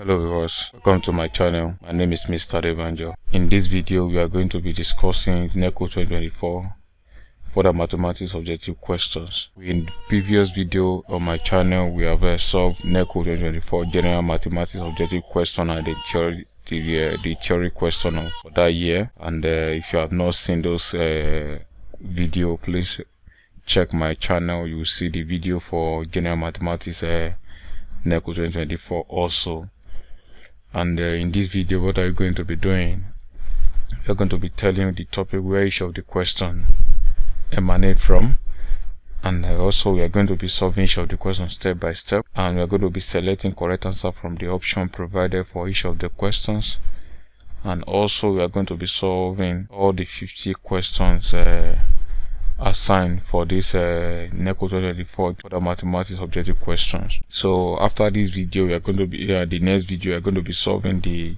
Hello viewers, welcome to my channel. My name is Mr.Adebanjo. In this video we are going to be discussing Neco 2024 for the mathematics objective questions. In the previous video on my channel we have solved Neco 2024 general mathematics objective question and the theory question for that year, and if you have not seen those video, please check my channel. You will see the video for general mathematics Neco 2024 also. And in this video, what are you going to be doing? You're going to be telling you the topic where each of the question emanate from, and also we are going to be solving each of the questions step by step, and we are going to be selecting correct answer from the option provided for each of the questions. And also we are going to be solving all the 50 questions assigned for this Neco 2024 for the mathematics objective questions. So after this video we are going to be the next video we are going to be solving the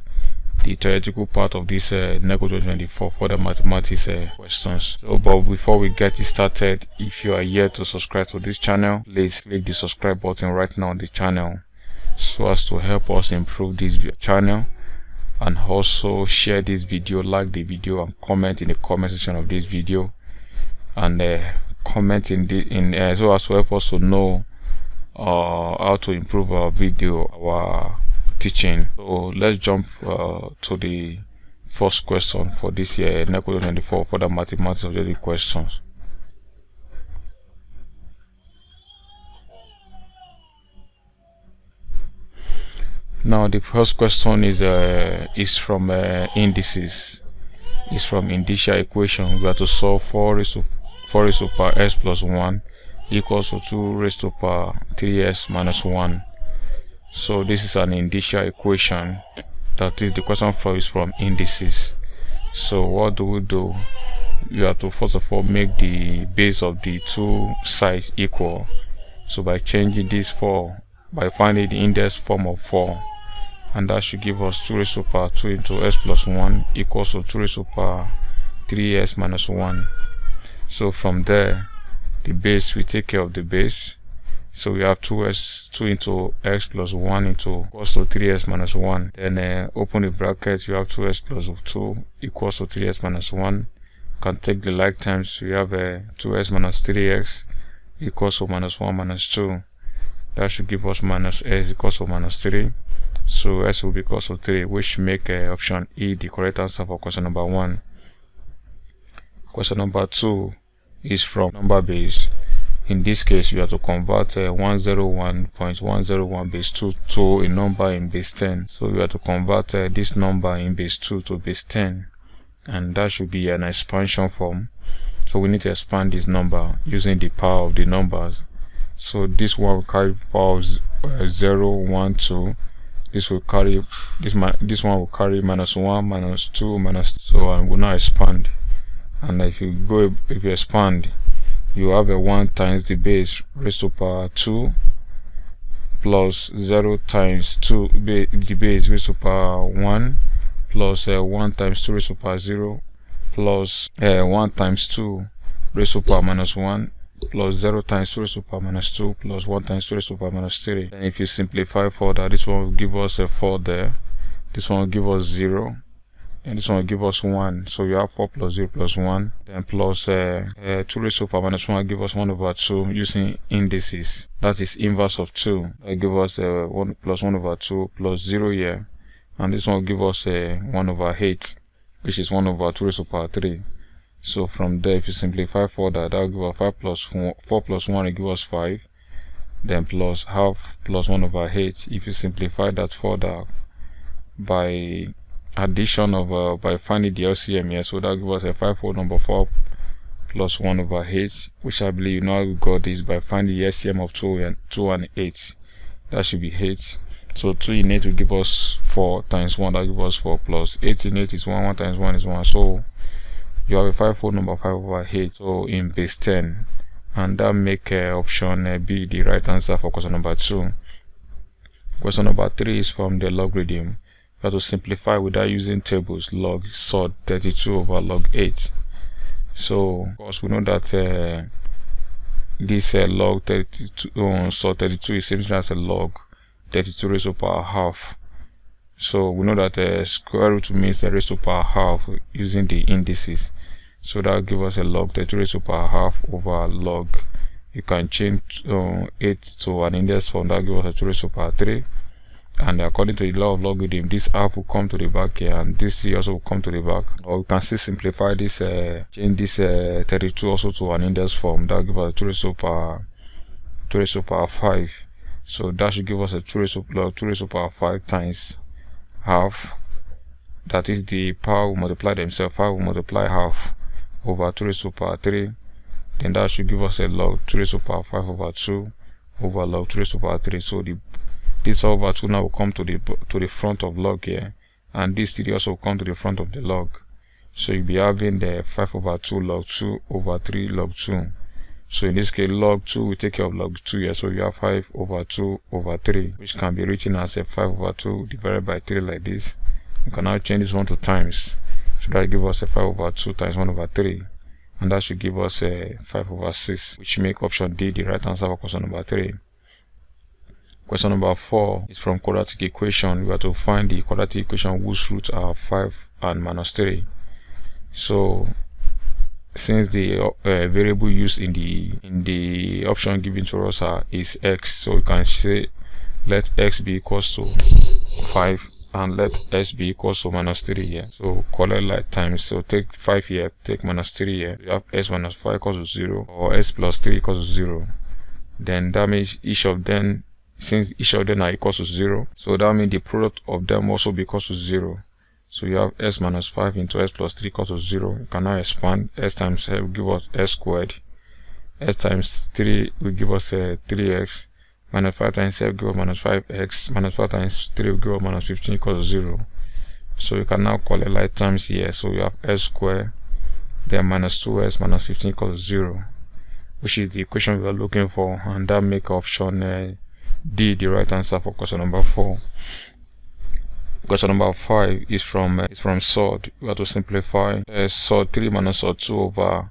theoretical part of this Neco 2024 for the mathematics questions. So but before we get it started, if you are yet to subscribe to this channel, please click the subscribe button right now on the channel so as to help us improve this channel, and also share this video, like the video, and comment in the comment section of this video, and comment so as to help us to know how to improve our video, our teaching. So let's jump to the first question for this year Neco 2024 for the mathematics objective questions. Now the first question is from indices. It's from indicia equation. We have to solve 4 raised to power s plus 1 equals to 2 raised to power 3s minus 1. So this is an indicia equation. That is, the question is from indices. So what do? You have to first of all make the base of the two sides equal. So by changing this 4, by finding the index form of 4, and that should give us 2 raised to power 2 into s plus 1 equals to 2 raised to power 3s minus 1. So from there, the base, we take care of the base. So we have 2 into x plus 1 into equals to 3s minus 1. Then open the bracket, you have 2s plus 2 equals to 3s minus 1. Can take the like times, we have 2s minus 3x equals to minus 1 minus 2. That should give us minus s equals to minus 3. So s will be equals to 3, which make option E the correct answer for question number 1. Question number 2 is from number base. In this case, we have to convert 101.101 base 2 to a number in base 10. So we have to convert this number in base 2 to base 10, and that should be an expansion form. So we need to expand this number using the power of the numbers. So this one will carry power of 0, 1, 2. This will carry this one will carry minus 1, minus 2, minus. So I will now expand. And if you expand, you have a 1 times the base raised to power 2 plus 0 times 2 the base raised to power 1 plus 1 times 2 raised to power 0 plus 1 times 2 raised to power minus 1 plus 0 times 2 raised to power minus 2 plus 1 times 2 raised to power minus 3. And if you simplify further, this one will give us a 4 there, this one will give us 0, and this one will give us 1. So you have 4 plus 0 plus 1, then plus 2 raised to power minus 1 will give us 1 over 2 using indices. That is inverse of 2. That will give us 1 plus 1 over 2 plus 0 here, and this one will give us 1 over 8, which is 1 over 2 raised to power 3. So from there, if you simplify further, that will give us 4 plus 1 will give us 5, then plus half plus 1 over 8. If you simplify that further by addition of by finding the LCM here, so that gives us a 5 whole number 4 plus 1 over 8, which I believe you know we got this by finding the LCM of 2 and 8. That should be 8. So 2 in 8 will give us 4 times 1, that gives us 4, plus 8 in 8 is 1, 1 times 1 is 1. So you have a 5 whole number 5 over 8, so in base 10, and that make option B the right answer for question number 2. Question number 3 is from the logarithm. We have to simplify without using tables. Log sod 32 over log 8. So of course we know that this log 32 sod 32 is same as a log 32 raised to power half. So we know that square root means a raised to power half using the indices. So that will give us a log 32 raised to power half over log. You can change 8 to an index form. That will give us a 2 raised to power 3. And according to the law of logarithm, this half will come to the back here, and this 3 also will come to the back. Or we can still simplify this, change this 32 also to an index form. That will give us a 2 raised to power 5. So that should give us a 2 raised to power 5 times half. That is the power will multiply themselves. 5 will multiply half over 2 raised to power 3. Then that should give us a log 2 raised to power 5 over 2 over log 2 raised to power 3. So this over 2 now will come to the front of log here, and this 3 also will come to the front of the log. So you'll be having the 5 over 2 log 2 over 3 log 2. So in this case, log 2 will take care of log 2 here. So you have 5 over 2 over 3, which can be written as a 5 over 2 divided by 3 like this. You can now change this one to times. So that will give us a 5 over 2 times 1 over 3. And that should give us a 5 over 6, which make option D the right answer for question number 3. Question number 4 is from quadratic equation. We have to find the quadratic equation whose roots are 5 and minus 3. So since the variable used in the option given to us is x, so we can say let x be equals to 5 and let s be equals to minus 3 here. So collect like times. So take 5 here, take minus 3 here. You have s minus 5 equals to 0, or s plus 3 equals to 0. Then that means each of them, since each of them are equals to 0, so that means the product of them also be equals to 0. So you have s minus 5 into s plus 3 equals to 0. You can now expand. S times f will give us s squared. S times 3 will give us 3x. Minus 5 times f will give us minus 5x. Minus 5 times 3 will give us minus 15 equals to 0. So you can now call it like times here. So you have s squared, then minus 2s minus 15 equals to 0, which is the equation we are looking for, and that make option D the right answer for question number 4. Question number 5 is from SOD. We have to simplify SOD 3 minus SOD 2 over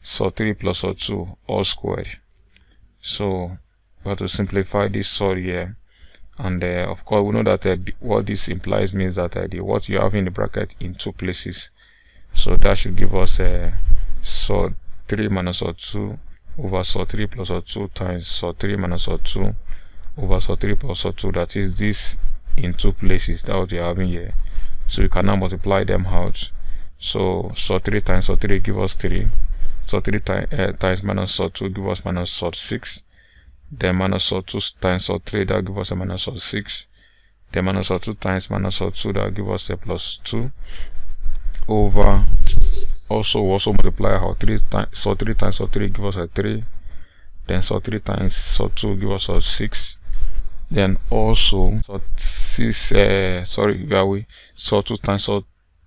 SOD 3 plus SOD 2 all squared. So we have to simplify this SOD here, and of course we know that what this implies means that what you have in the bracket in 2 places. So that should give us SOD 3 minus SOD 2 over SOD 3 plus SOD 2 times SOD 3 minus SOD 2 over SOD 3 plus SOD 2. That is this in 2 places. That's what you're having here. So you can now multiply them out. So SOD 3 times SOD 3 give us 3. SOD 3 times minus SOD 2 give us minus SOD 6. Then minus SOD 2 times SOD 3, that give us a minus SOD 6. Then minus SOD 2 times minus SOD 2, that give us a plus 2 over, also multiply out 3 times SOD 3 times SOD 3 give us a 3. Then SOD 3 times SOD 2 give us a 6. Then also SOD 6 SOD 2 times SOD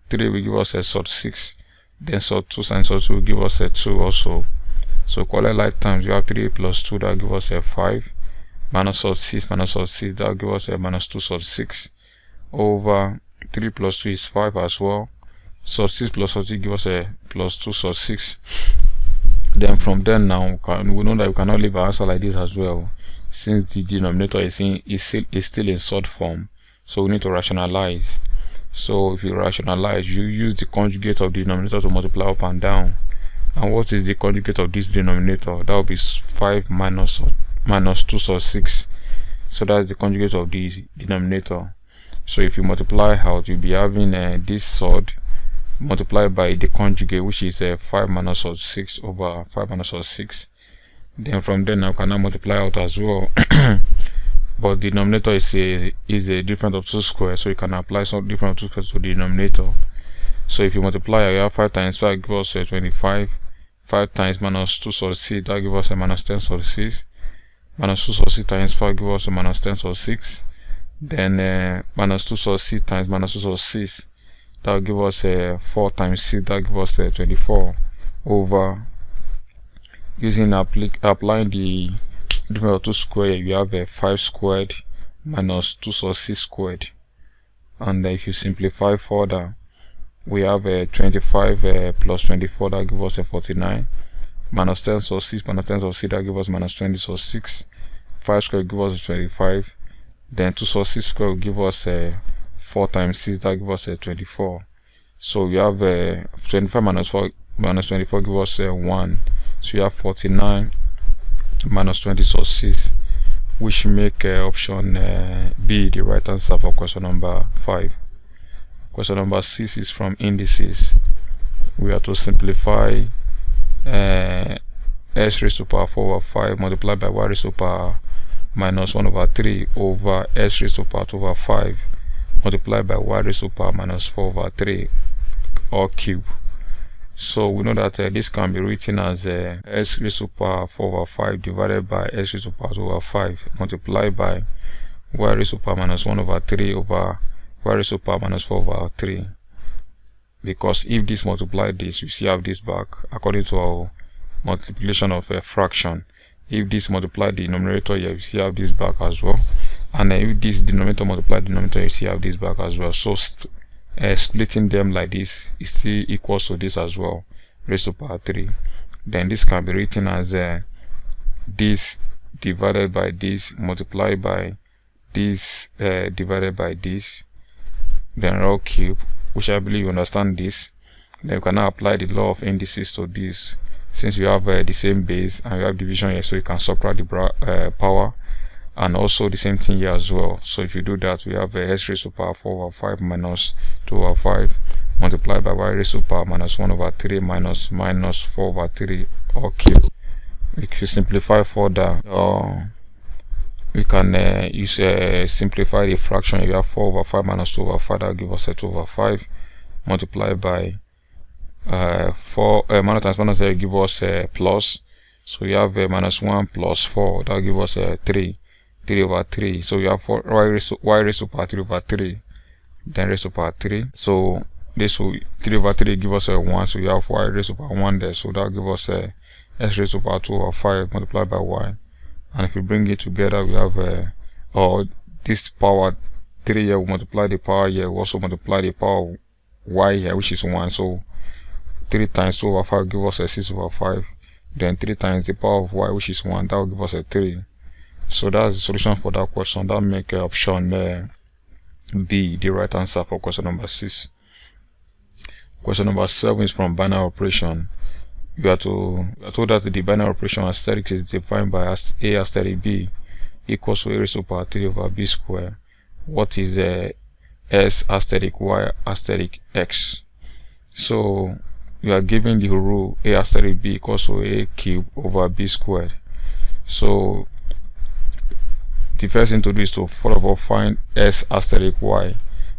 3 will give us a SOD 6. Then SOD 2 times SOD 2 will give us a 2 also. So collect like times, you have 3 plus 2, that give us a 5. Minus SOD 6 minus SOD 6, that give us a minus 2 SOD 6 over 3 plus 2 is 5 as well. SOD 6 plus SOD 6 give us a plus 2 SOD 6. Then from there now we know that we cannot leave our answer like this as well, since the denominator is still in SOD form. So we need to rationalize. So if you rationalize, you use the conjugate of the denominator to multiply up and down. And what is the conjugate of this denominator? That will be 5 minus 2 SOD 6. So that's the conjugate of the denominator. So if you multiply out, you'll be having this SOD multiplied by the conjugate, which is 5 minus SOD 6 over 5 minus SOD 6. Then from there now can now multiply out as well. But the denominator is a difference of 2 squares, so you can apply some difference of 2 squares to the denominator. So if you multiply, you have 5 times 5 gives us 25. 5 times minus 2 SOD 6, that gives us a minus 10 SOD 6. Minus 2 SOD 6 times 5 gives us a minus 10 SOD 6. Then minus 2 SOD 6 times minus 2 SOD 6, that will give us 4 times 6, that gives us 24 over, using applying the difference of 2 squared, you have 5 squared minus 2 SOD 6 squared. And if you simplify further, we have 25 plus 24, that gives us 49. Minus 10 SOD 6 minus 10 SOD 6, that gives us minus 20 SOD 6. 5 squared gives us 25. Then 2 SOD 6 squared will give us 4 times 6, that gives us 24. So we have 25 minus 4 minus 24 gives us 1. So you have 49 minus 20, so 6, which make option B the right answer for question number 5. Question number 6 is from indices. We have to simplify s raised to power 4 over 5 multiplied by y raised to power minus 1 over 3 over s raised to power 2 over 5 multiplied by y raised to power minus 4 over 3 all cube. So we know that this can be written as s raised to power 4 over 5 divided by s raised to power 2 over 5 multiplied by y raised to power minus 1 over 3 over y raised to power minus 4 over 3. Because if this multiply this, you still have this back according to our multiplication of a fraction. If this multiply the numerator here, you still have this back as well. And if this denominator multiply the denominator, you still have this back as well. So splitting them like this is still equals to this as well, raised to power 3. Then this can be written as this divided by this multiplied by this divided by this, then all cube, which I believe you understand this. Then you can now apply the law of indices to this, since you have the same base and you have division here, so you can subtract the power, and also the same thing here as well. So if you do that, we have s raised to power 4 over 5 minus 2 over 5 multiplied by y raised to power minus 1 over 3 minus 4 over 3 all cube. If you simplify further, we can simplify the fraction. You have 4 over 5 minus 2 over 5, that will give us 2 over 5 multiplied by 4 minus times minus will give us plus. So you have minus 1 plus 4, that will give us 3 over 3. So you have y raised to power 3 over 3, then raised to power 3. So this will 3 over 3 give us 1. So you have y raised to power 1 there. So that will give us s raised to power 2 over 5 multiplied by y. And if we bring it together, we have this power 3 here will multiply the power here, will also multiply the power of y here, which is 1. So 3 times 2 over 5 give us 6 over 5. Then 3 times the power of y, which is 1, that will give us 3. So that's the solution for that question. That make option B the right answer for question number 6. Question number 7 is from binary operation. We are told that the binary operation asterisk is defined by a asterisk b equals to a raised to power 3 over b squared. What is s asterisk y asterisk x? So we are given the rule a asterisk b equals to a cube over b squared. So the first thing to do is to first of all find s asterisk y,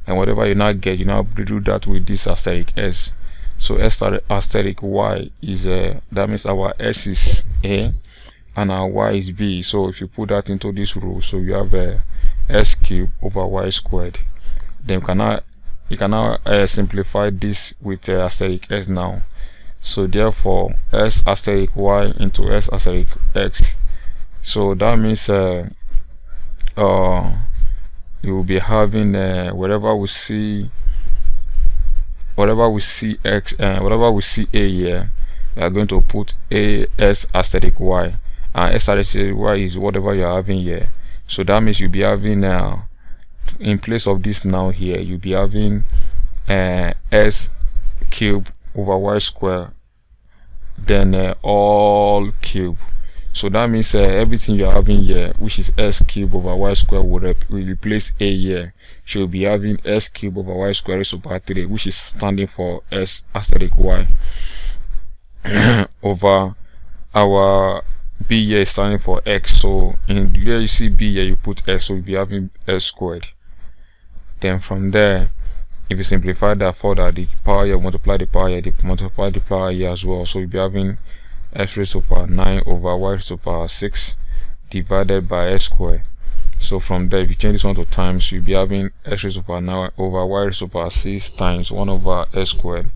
and whatever you now get, you now do that with this asterisk s. So s asterisk y is that means our s is a and our y is b. So if you put that into this rule, so you have s cube over y squared. Then you can now simplify this with asterisk s now. So therefore s asterisk y into s asterisk x. So that means you will be having wherever we see x and whatever we see a here, we are going to put a s asterisk y, and s asterisk y is whatever you are having here. So that means you'll be having in place of this now here, you'll be having s cube over y square, then all cube. So that means everything you're having here, which is s cube over y square, will replace a here. So you'll be having s cube over y square raised to power 3, which is standing for s asterisk y, over our b here is standing for x. So in here you see b here, you put x, so you'll be having s squared. Then from there, if you simplify that further, the power here multiply the power here, multiply the power here as well. So you'll be having s raised to power 9 over y raised to power 6 divided by s squared. So from there, if you change this one to times, you'll be having s raised to power 9 over y raised to power 6 times 1 over s squared.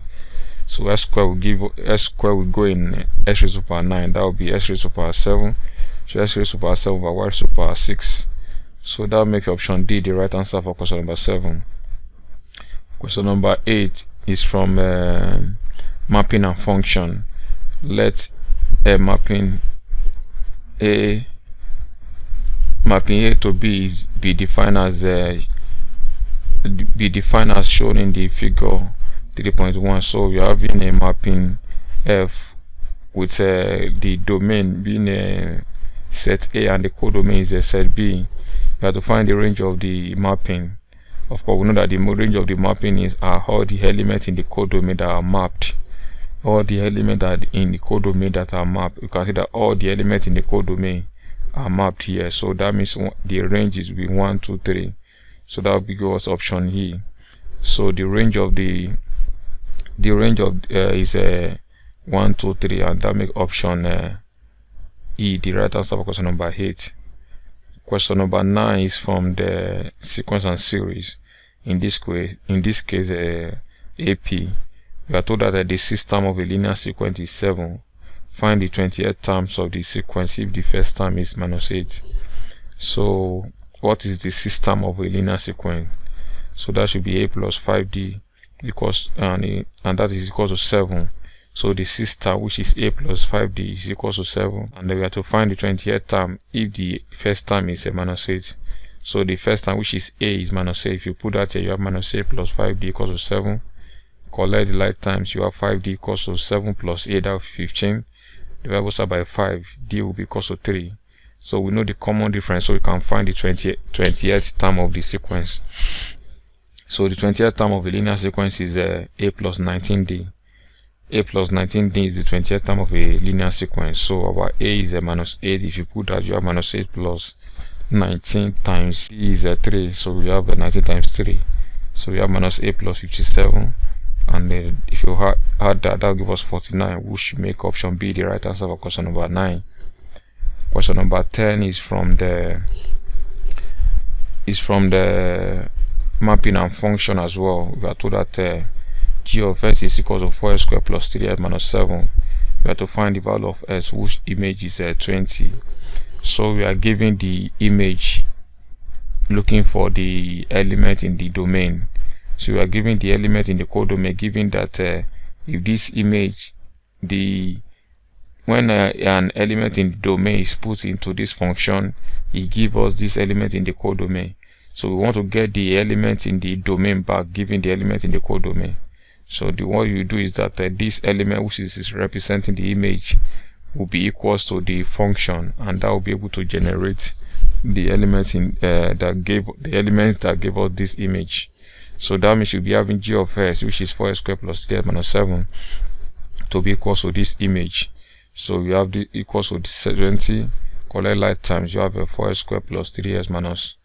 So s squared will give s squared will go in s raised to power 9. That will be s raised to power 7. So s raised to power 7 over y raised to power 6. So that will make option D the right answer for question number 7. Question number 8 is from mapping and function. Let mapping A to B be defined as be defined as shown in the figure 3.1. So we are having a mapping F with the domain being a set A and the codomain is a set B. You have to find the range of the mapping. Of course, we know that the range of the mapping is all the elements in the codomain that are mapped. All the elements that in the codomain that are mapped. You can see that all the elements in the codomain are mapped here. So that means the range is be 1, 2, 3. So that will be us option E. So the range of is 1, 2, 3, and that make option E the right answer for question number 8. Question number 9 is from the sequence and series. In this case, AP. We are told that the system of a linear sequence is 7. Find the 28 terms of the sequence if the first term is -8. So what is the system of a linear sequence? So that should be A plus 5D because and that is equal to 7. So the system, which is A plus 5D, is equal to 7, and then we have to find the 28th term if the first term is a -8. So the first term, which is A, is -8. If you put that here, you have -8 plus 5D equals to 7. Collect the like times, you have 5D equals to 7 plus 8, that will be 15. Divide by 5, D will be equals to 3. So we know the common difference, so we can find the 28th term of the sequence. So the 28th term of a linear sequence is A plus 19D. A plus 19D is the 28th term of a linear sequence. So our A is a -8. If you put that, you have -8 plus 19 times D is a 3. So we have 19 times 3. So we have -8 plus 57. And if you add that, will give us 49, which make option B the right answer for question number 9. Question number 10 is from the mapping and function as well. We are told that g of s is equal to 4s squared plus 3s minus 7. We have to find the value of s, which image is 20. So we are given the image, looking for the element in the domain. So we are given the element in the codomain, given that if this image, when an element in the domain is put into this function, it gives us this element in the codomain. So we want to get the element in the domain back, given the element in the codomain. So what you do is that this element, which is representing the image, will be equals to the function, and that will be able to generate the elements in that gave us this image. So that means you'll be having g of s, which is 4s squared plus 3s minus 7, to be equals to this image. So you have the equals to 20. Collect like times, you have a 4s squared plus 3s minus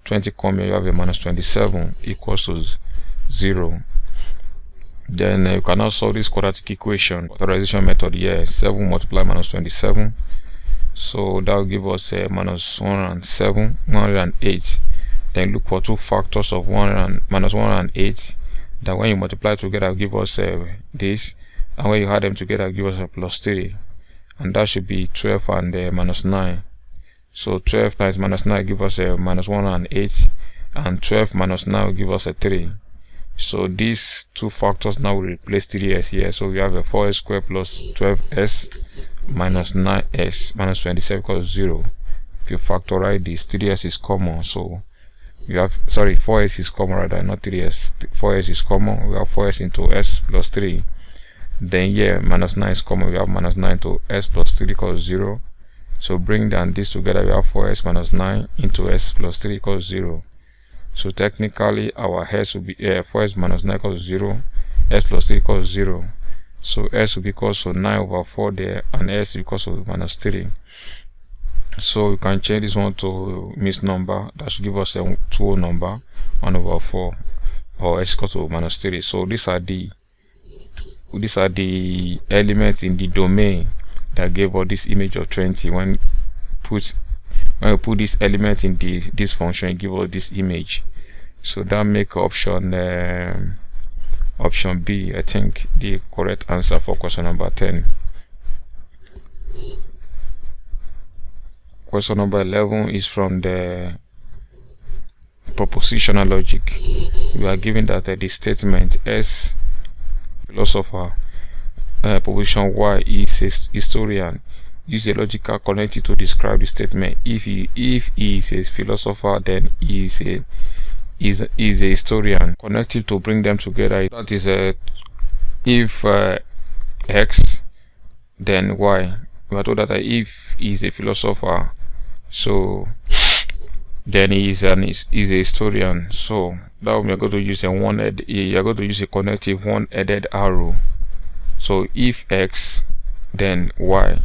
20. Come here, you have a -27 equals to 0. Then you can now solve this quadratic equation factorization method here. 7 multiplied -27, so that will give us a -108. Then look for two factors of -108, that when you multiply together will give us this, and when you add them together will give us a +3, and that should be 12 and -9. So 12 times -9 give us a -108, and 12 minus 9 will give us a 3. So these two factors now will replace 3s here. So we have a 4s squared plus 12s minus 9s minus 27 equals 0. If you factorize this, 3s is common. So you have, 4s is common rather, not 3s. 4s is common. We have 4s into s plus 3. Then here, -9 is common. We have -9 to s plus 3 equals 0. So bring down this together. We have 4s minus 9 into s plus 3 equals 0. So technically our s will be 4s minus 9 equals 0, s plus 3 equals 0. So s will be equals to 9 over 4 there, and s equals to -3. So you can change this one to mixed number. That should give us a 2 number, 1 over 4, or s equals to -3. So these are the elements in the domain that gave us this image of 20. When we put this element in this function, it gives us this image. So that make option B, I think, the correct answer for question number 10. Question number 11 is from the propositional logic. We are given that the statement S, philosopher, proposition Y is a historian. Use a logical connective to describe the statement. If he is a philosopher, then he is a historian. Connective to bring them together, that is if X then Y. We are told that if he is a philosopher, so then he is a historian. So that we are going to use a connective one-headed arrow. So if X, then Y.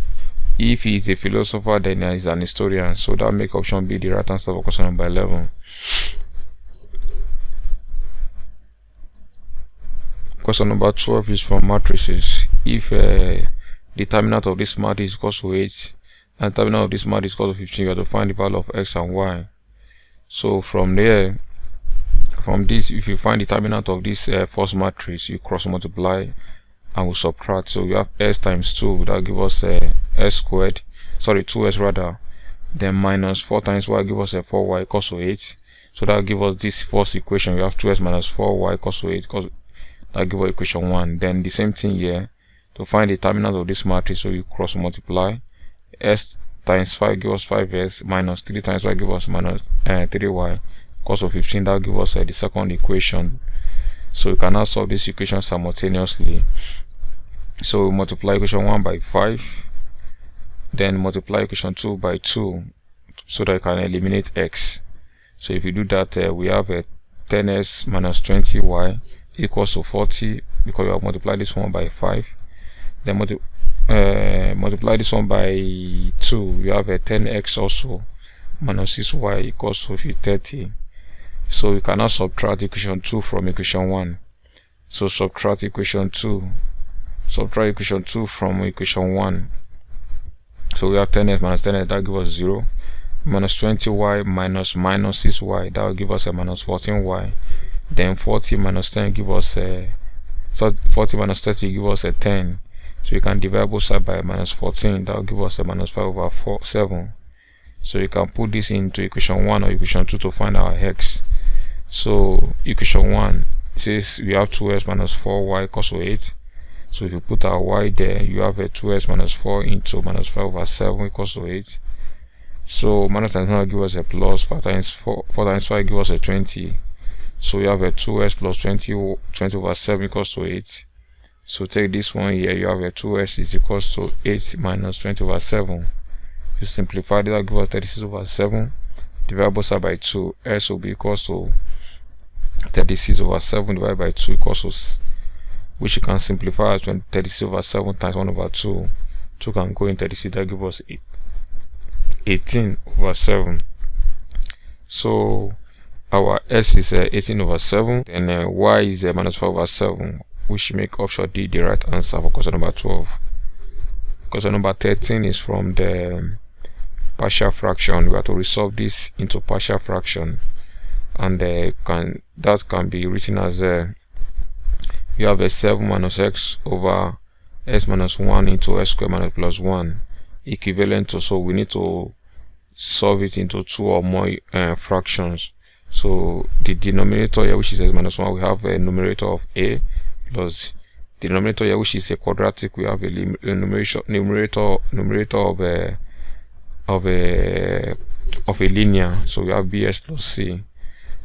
If he is a philosopher, then he is an historian. So that make option B the right answer for question number 11. Question number 12 is from matrices. If determinant of this matrix is equal to 8 and determinant of this matrix is equal to 15, you have to find the value of X and Y. So from this, if you find the determinant of this first matrix, you cross multiply and we subtract. So you have S times 2, that give us S squared, sorry, 2S rather, then minus 4 times Y give us a 4Y equals to 8. So that give us this first equation. We have 2S minus 4Y equals to 8, because that give us equation 1. Then the same thing here, to find the determinant of this matrix, so you cross multiply. S times 5 give us 5S, minus 3 times Y give us minus 3Y equals to 15. that give us the second equation. So you can now solve this equation simultaneously. So multiply equation 1 by 5, then multiply equation 2 by 2, so that you can eliminate X. So if you do that, we have a 10S minus 20Y equals to 40, because we have multiplied this one by 5. Then multiply this one by 2, we have a 10X also minus 6Y equals to 30. So you cannot subtract equation 2 from equation 1. So subtract equation 2 from equation 1. So we have 10x minus 10x, that gives us 0. Minus 20y minus 6y, that will give us a minus 14y. Then 40 minus 10 give us a 40 minus 30 give us a 10. So you can divide both sides by minus 14, that will give us a minus 5/7. So you can put this into equation 1 or equation 2 to find our X. So equation 1 says we have 2s minus 4y equals to 8. So if you put our y there, you have a 2s minus 4 into minus 5/7 equals to 8. So minus times 1 give us a plus, 4 times 5 give us a 20. So we have a 2s plus 20/7 equals to 8. So take this one here, you have a 2s is equals to 8 minus 20/7. You simplify that, give us 36/7. Divide both sides by 2. S will be equals to 36/7 divided by 2 equals to, which you can simplify as 36/7 times 1/2. 2 can go in 36, that gives us 18/7. So our S is 18/7, and Y is minus 5/7, which make option D the right answer for question number 12. Question number 13 is from the partial fraction. We have to resolve this into partial fraction, and that can be written as you have a 7 minus x over s minus 1 into s squared minus plus 1 equivalent to, so we need to solve it into 2 or more fractions. So the denominator here, which is s minus 1, we have a numerator of a, plus the denominator here, which is a quadratic, we have a numerator of a linear, so we have bs plus c.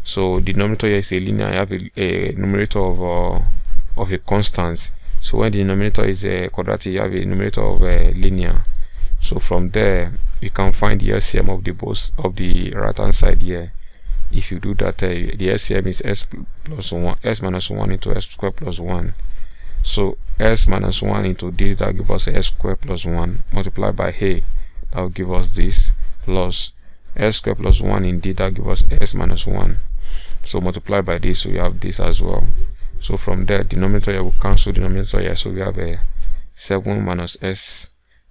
So the denominator here is a linear, I have a numerator of a constant. So when the denominator is a quadratic, you have a numerator of a linear. So from there you can find the LCM of the both of the right hand side here. If you do that, the LCM is s minus 1 into s squared plus 1. So s minus 1 into this, that gives us s squared plus 1 multiplied by a, that will give us this, plus s squared plus 1 in d, that gives us s minus 1. So multiply by this, so you have this as well. So from there, denominator here will cancel denominator here, so we have a 7 minus s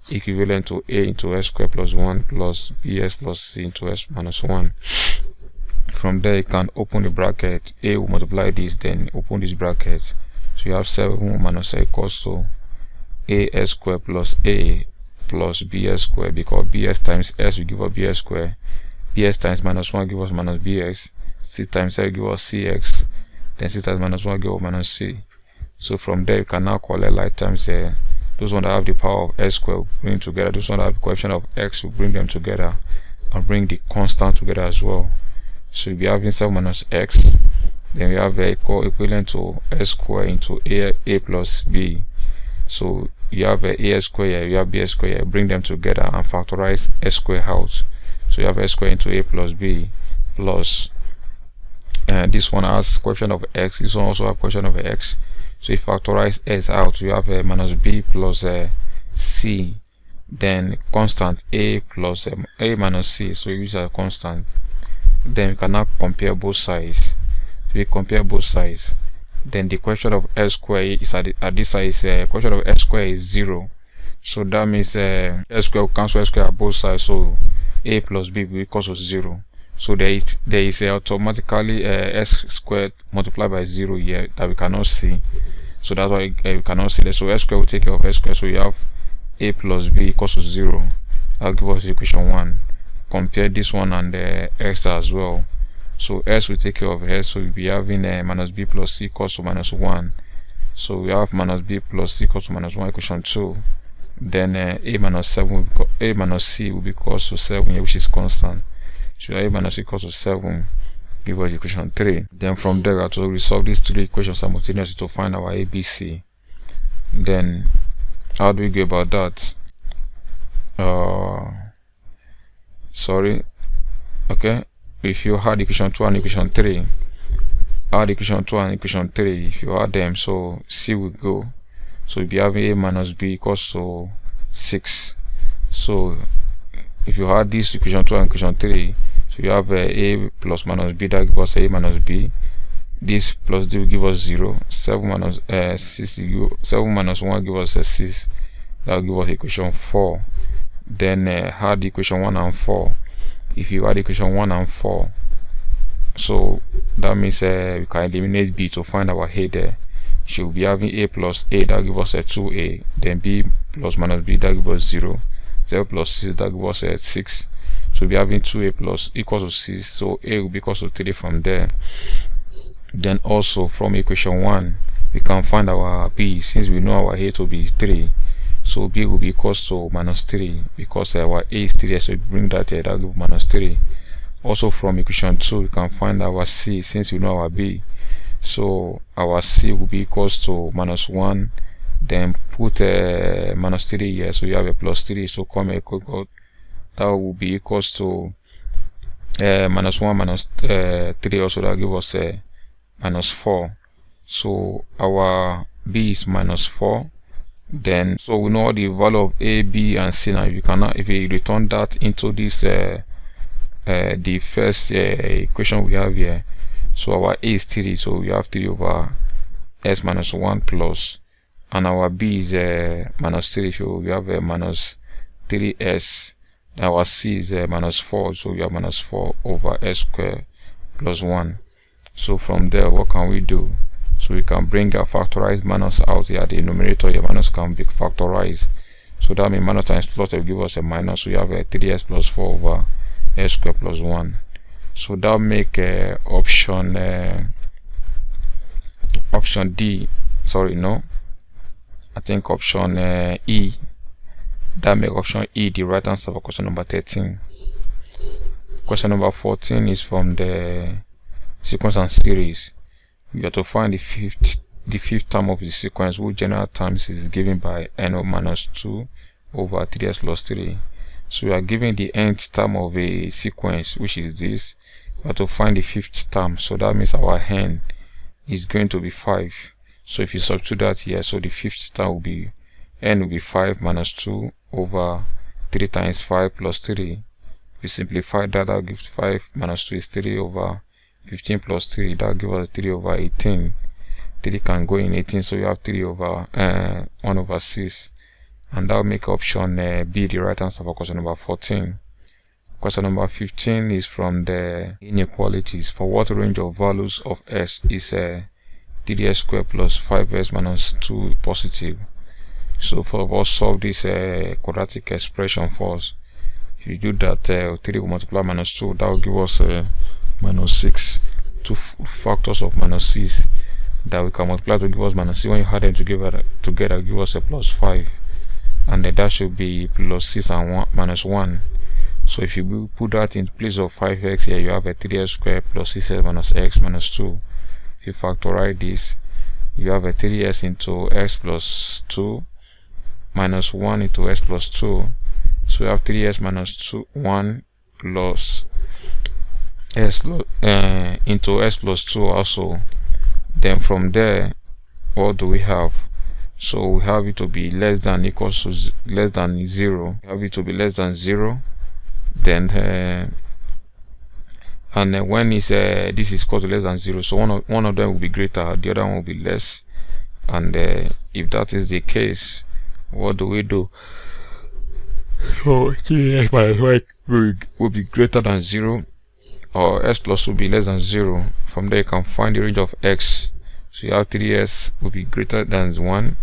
equivalent to a into s squared plus 1 plus bs plus c into s minus 1. From there you can open the bracket, a will multiply this, then open this bracket, so you have 7 minus a equals to as squared plus a plus bs squared, because bs times s will give us bs squared, bs times minus 1 give us minus bs, c times a give us cx, then c times minus 1 give us minus c. So from there you can now collect like times those ones that have the power of s squared will bring together, those ones that have the coefficient of x will bring them together and bring the constant together as well. So we'll be having 7 minus x. Then we have equivalent to s squared into a plus b. So you have a squared here, you have b squared here. Bring them together and factorize s squared out. So you have s squared into a plus b plus, this one has coefficient of x, this one also has coefficient of x. So if you factorize s out, you have a minus b plus c, then constant a plus a minus c. So you use a constant. Then we can now compare both sides. So we compare both sides. Then the coefficient of s squared is at this side is coefficient of s squared is 0. So that means s squared will cancel s squared at both sides. So a plus b will be equal to 0. So there is automatically s squared multiplied by 0 here that we cannot see. So that's why we cannot see that. So s squared will take care of s squared. So you have a plus b equals to 0. That will give us equation 1. Compare this one and x as well. So s will take care of s. So we'll be having minus b plus c equals to minus 1. So we have minus b plus c equals to minus 1, equation 2. Then a minus c will be equals to 7 which is constant. So a minus c equals to 7, give us equation 3. Then from there we have to resolve these 3 equations simultaneously to find our ABC. Then how do we go about that? Okay, if you had equation 2 and equation 3, add equation 2 and equation 3. If you add them, so c will go. So you'll be having a minus b equals to 6. So if you add this equation 2 and equation 3, so you have a plus minus b, that gives us a minus b. This plus d will give us 0. 7 minus 7 minus 1 gives us 6. That will give us equation 4. Then add equation 1 and 4. If you add equation 1 and 4, so that means we can eliminate b to find our a there. She'll be having a plus a, that gives us 2a. Then b plus minus b, that gives us 0. 0 plus 6, that gives us 6. So we'll be having 2a plus equals to 6. So a will be equals to 3 from there. Then also from equation 1, we can find our b, since we know our a to be 3. So b will be equals to minus 3 because our a is 3, so we bring that here, that will give minus 3. Also from equation 2, we can find our c, since we know our b. So our c will be equals to minus 1. Then put minus 3 here, so you have a plus 3. So come equal, that will be equals to minus 1 minus 3. Also that give us minus 4. So our b is minus 4. Then so we know the value of a, b and c. Now if we return that into this the first equation we have here, so our a is 3, so we have 3 over s minus 1 plus, and our b is minus 3, so we have minus 3s. Our c is minus 4, so we have minus 4 over s squared plus 1. So from there, what can we do? So we can bring our factorized minus out here. The numerator here, minus can be factorized. So that means minus times plus will give us a minus. So we have a 3s plus 4 over s squared plus 1. So that make option D. Sorry, no. I think option E. That make option E the right answer for question number 13. Question number 14 is from the sequence and series. We have to find the fifth term of the sequence, whose general terms is given by n minus 2 over 3s plus 3. So we are given the nth term of a sequence, which is this. We have to find the fifth term, so that means our n is going to be 5. So if you substitute that here, so the fifth term will be n will be 5 minus 2 over 3 times 5 plus 3. If you simplify that, that gives 5 minus 2 is 3 over 15 plus 3, that gives us 3 over 18. 3 can go in 18, so you have 3 over 1 over 6. And that will make option B the right answer for question number 14. Question number 15 is from the inequalities. For what range of values of s is 3s squared plus 5s minus 2 positive? So for us, solve this quadratic expression first. If you do that, 3 will multiply minus 2, that will give us minus 6. 2 factors of minus 6 that we can multiply to give us minus 6. When you add them together give us a plus 5, and that should be plus 6 and 1 minus 1. So if you put that in place of 5x here, you have a 3x squared plus 6x minus x minus 2. If you factorize this, you have a 3x into x plus 2 minus 1 into x plus 2. So you have 3x minus 2 1 plus x into x plus 2 also. Then from there, what do we have? So we have it to be less than equals to less than 0. We have it to be less than 0. Then when is this is equal to less than 0, so one of them will be greater, the other one will be less. And if that is the case, what do we do? So x minus y will be greater than 0, or x plus will be less than 0. From there you can find the range of x. So you have 3s will be greater than 1,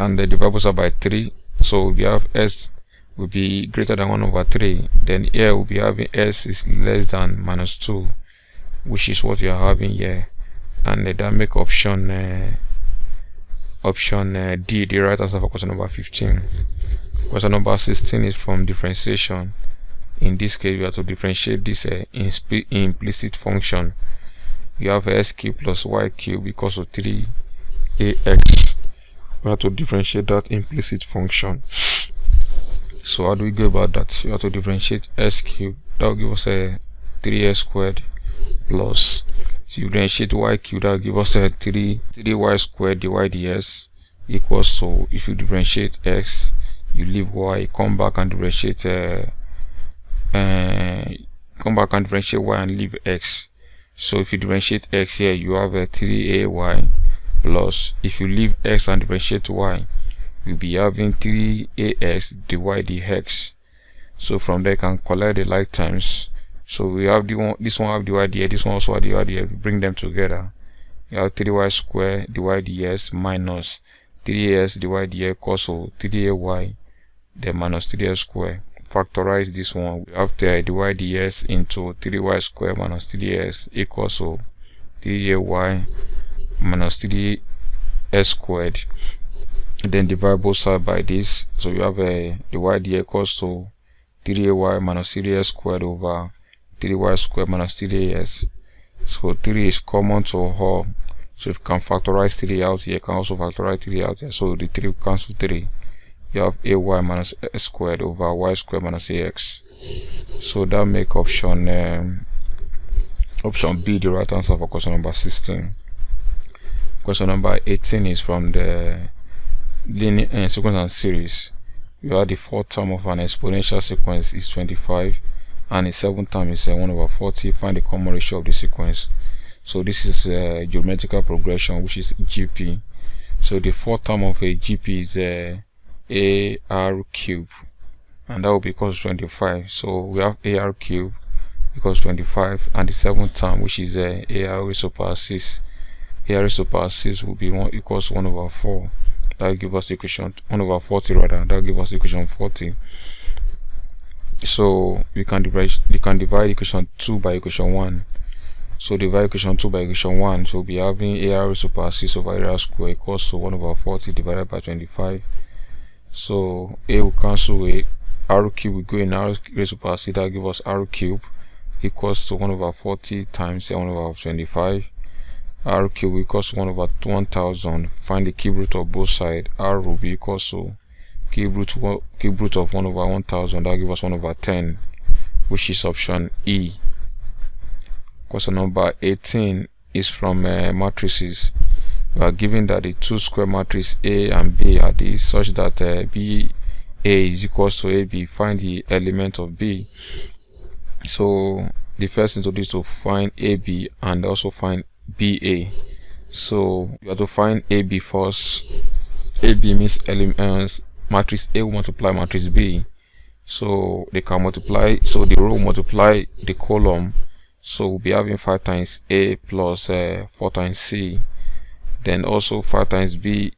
and the divided by 3. So we have s will be greater than 1 over 3. Then here we'll be having s is less than minus 2, which is what you are having here. And that make option D the right answer for question number 15. Question number 16 is from differentiation. In this case, we have to differentiate this implicit function. You have s cubed plus y cubed equals to 3ax. We have to differentiate that implicit function. So how do we go about that? You have to differentiate s cubed. That will give us a 3s squared plus, so you differentiate y cubed, that will give us a 3y squared dy/ds equals to, if you differentiate x, you leave y, come back and differentiate y and leave x. So if you differentiate x here, you have a 3ay plus, if you leave x and differentiate y, you'll be having 3ax dy dx. So from there you can collect the like terms. So we have this one have dy dx, this one also have dy dx. Bring them together. You have 3y squared dy dx minus 3as dy dx equals to 3ay then minus 3s squared. Factorize this one. We have the dy dx into 3y squared minus 3s equals to 3ay minus 3s squared. Then divide both sides by this. So you have a dy dx equals to 3ay minus 3s squared over 3y squared minus 3as. So 3 is common to all. So if you can factorize 3 out here, you can also factorize 3 out here. So the 3 will cancel 3. You have ay minus s squared over y squared minus ax. So that make option B the right answer for question number 16. Question number 18 is from the linear sequence and series. You have the fourth term of an exponential sequence is 25, and the seventh term is 1 over 40. Find the common ratio of the sequence. So this is a geometrical progression, which is GP. So the fourth term of a GP is AR cube, and that will be equal to 25. So we have AR cube equals 25, and the seventh term, which is AR raised to power 6. AR raised to power 6 will be equals to 1 over 4. That will give us the equation 1 over 40 rather. That will give us the equation 40. So we can divide equation 2 by equation 1. So divide equation 2 by equation 1. So we'll be having AR raised to power 6 over AR square equals to 1 over 40 divided by 25. So a will cancel with r cube will go in r raised to power 6. That will give us r cube equals to 1 over 40 times 1 over 25. R cube equals to 1 over 1000. Find the cube root of both sides. R will be equals to cube root of 1 over 1000. That will give us 1 over 10, which is option E. Question number 18 is from matrices. We are given that the two square matrices A and B are these, such that BA is equals to AB. Find the element of B. So the first thing to do is to find AB and also find BA. So you have to find AB first. AB means elements. Matrix A will multiply matrix B. So they can multiply. So the row will multiply the column. So we'll be having 5 times A plus 4 times C. Then also 5 times B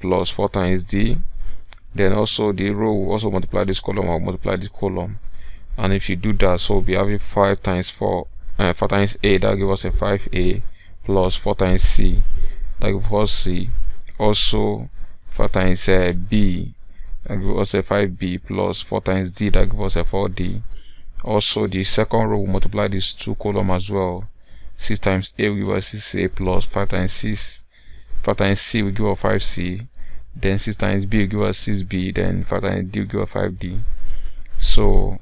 plus 4 times D. Then also the row will also multiply this column or multiply this column. And if you do that, so we'll be having 5 times 5 times A, that gives us a 5A plus 4 times C, that gives us C. Also 5 times B, that give us a 5b plus 4 times d, that give us a 4d. Also the second row will multiply these two columns as well. 6 times a will give us 6a plus 5 times c will give us 5c, then 6 times b will give us 6b, then 5 times d will give us 5d. So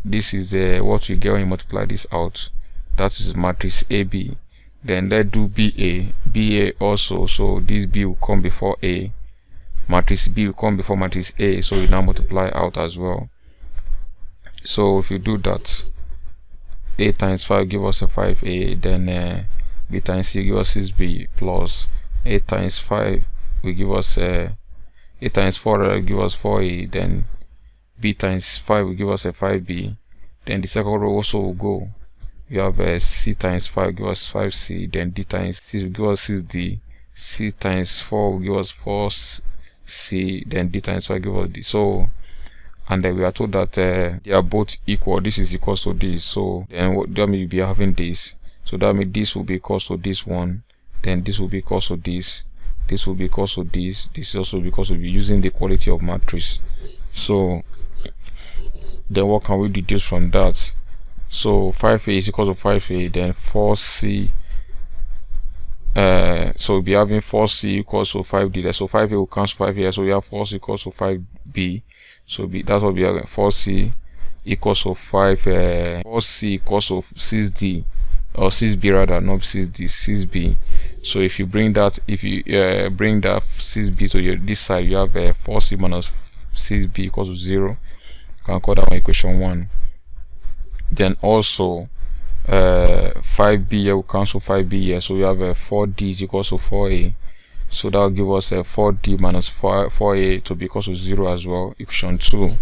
this is what we get when you multiply this out. That is matrix AB. Then let's do BA also. So this B will come before A, matrix B will come before matrix A, so we now multiply out as well. So if you do that, A times 5 give us a 5A, then B times C give us 6B, plus A times 5 will give us A times 4 will give us 4A, then B times 5 will give us a 5B. Then the second row also will go. You have C times 5 give us 5C, then D times 6 will give us 6D, C times 4 will give us 4C, then D times 5 give us D. So, and then we are told that they are both equal. This is equal to this. So then what that means, you'll be having this. So that means this will be equal to this one, then this will be equal to this, this will be equal to this, this also because we'll be using the quality of matrix. So then what can we deduce from that? So 5a is equal to 5a, then 4c, so we'll be having 4c equals to 5d. So 5a will cancel 5a, so we have 4c equals to 5b. So that's what we have. 4c equals to 4c equals to 6d, or 6b rather, not 6d, 6b. So if you bring that, bring that 6b to this side, you have 4c minus 6b equals to 0. You can call that one equation 1. Then also 5b here will cancel 5b here, so we have 4d is equals to 4a. So that will give us 4d minus 4a to be equal to 0 as well, equation 2.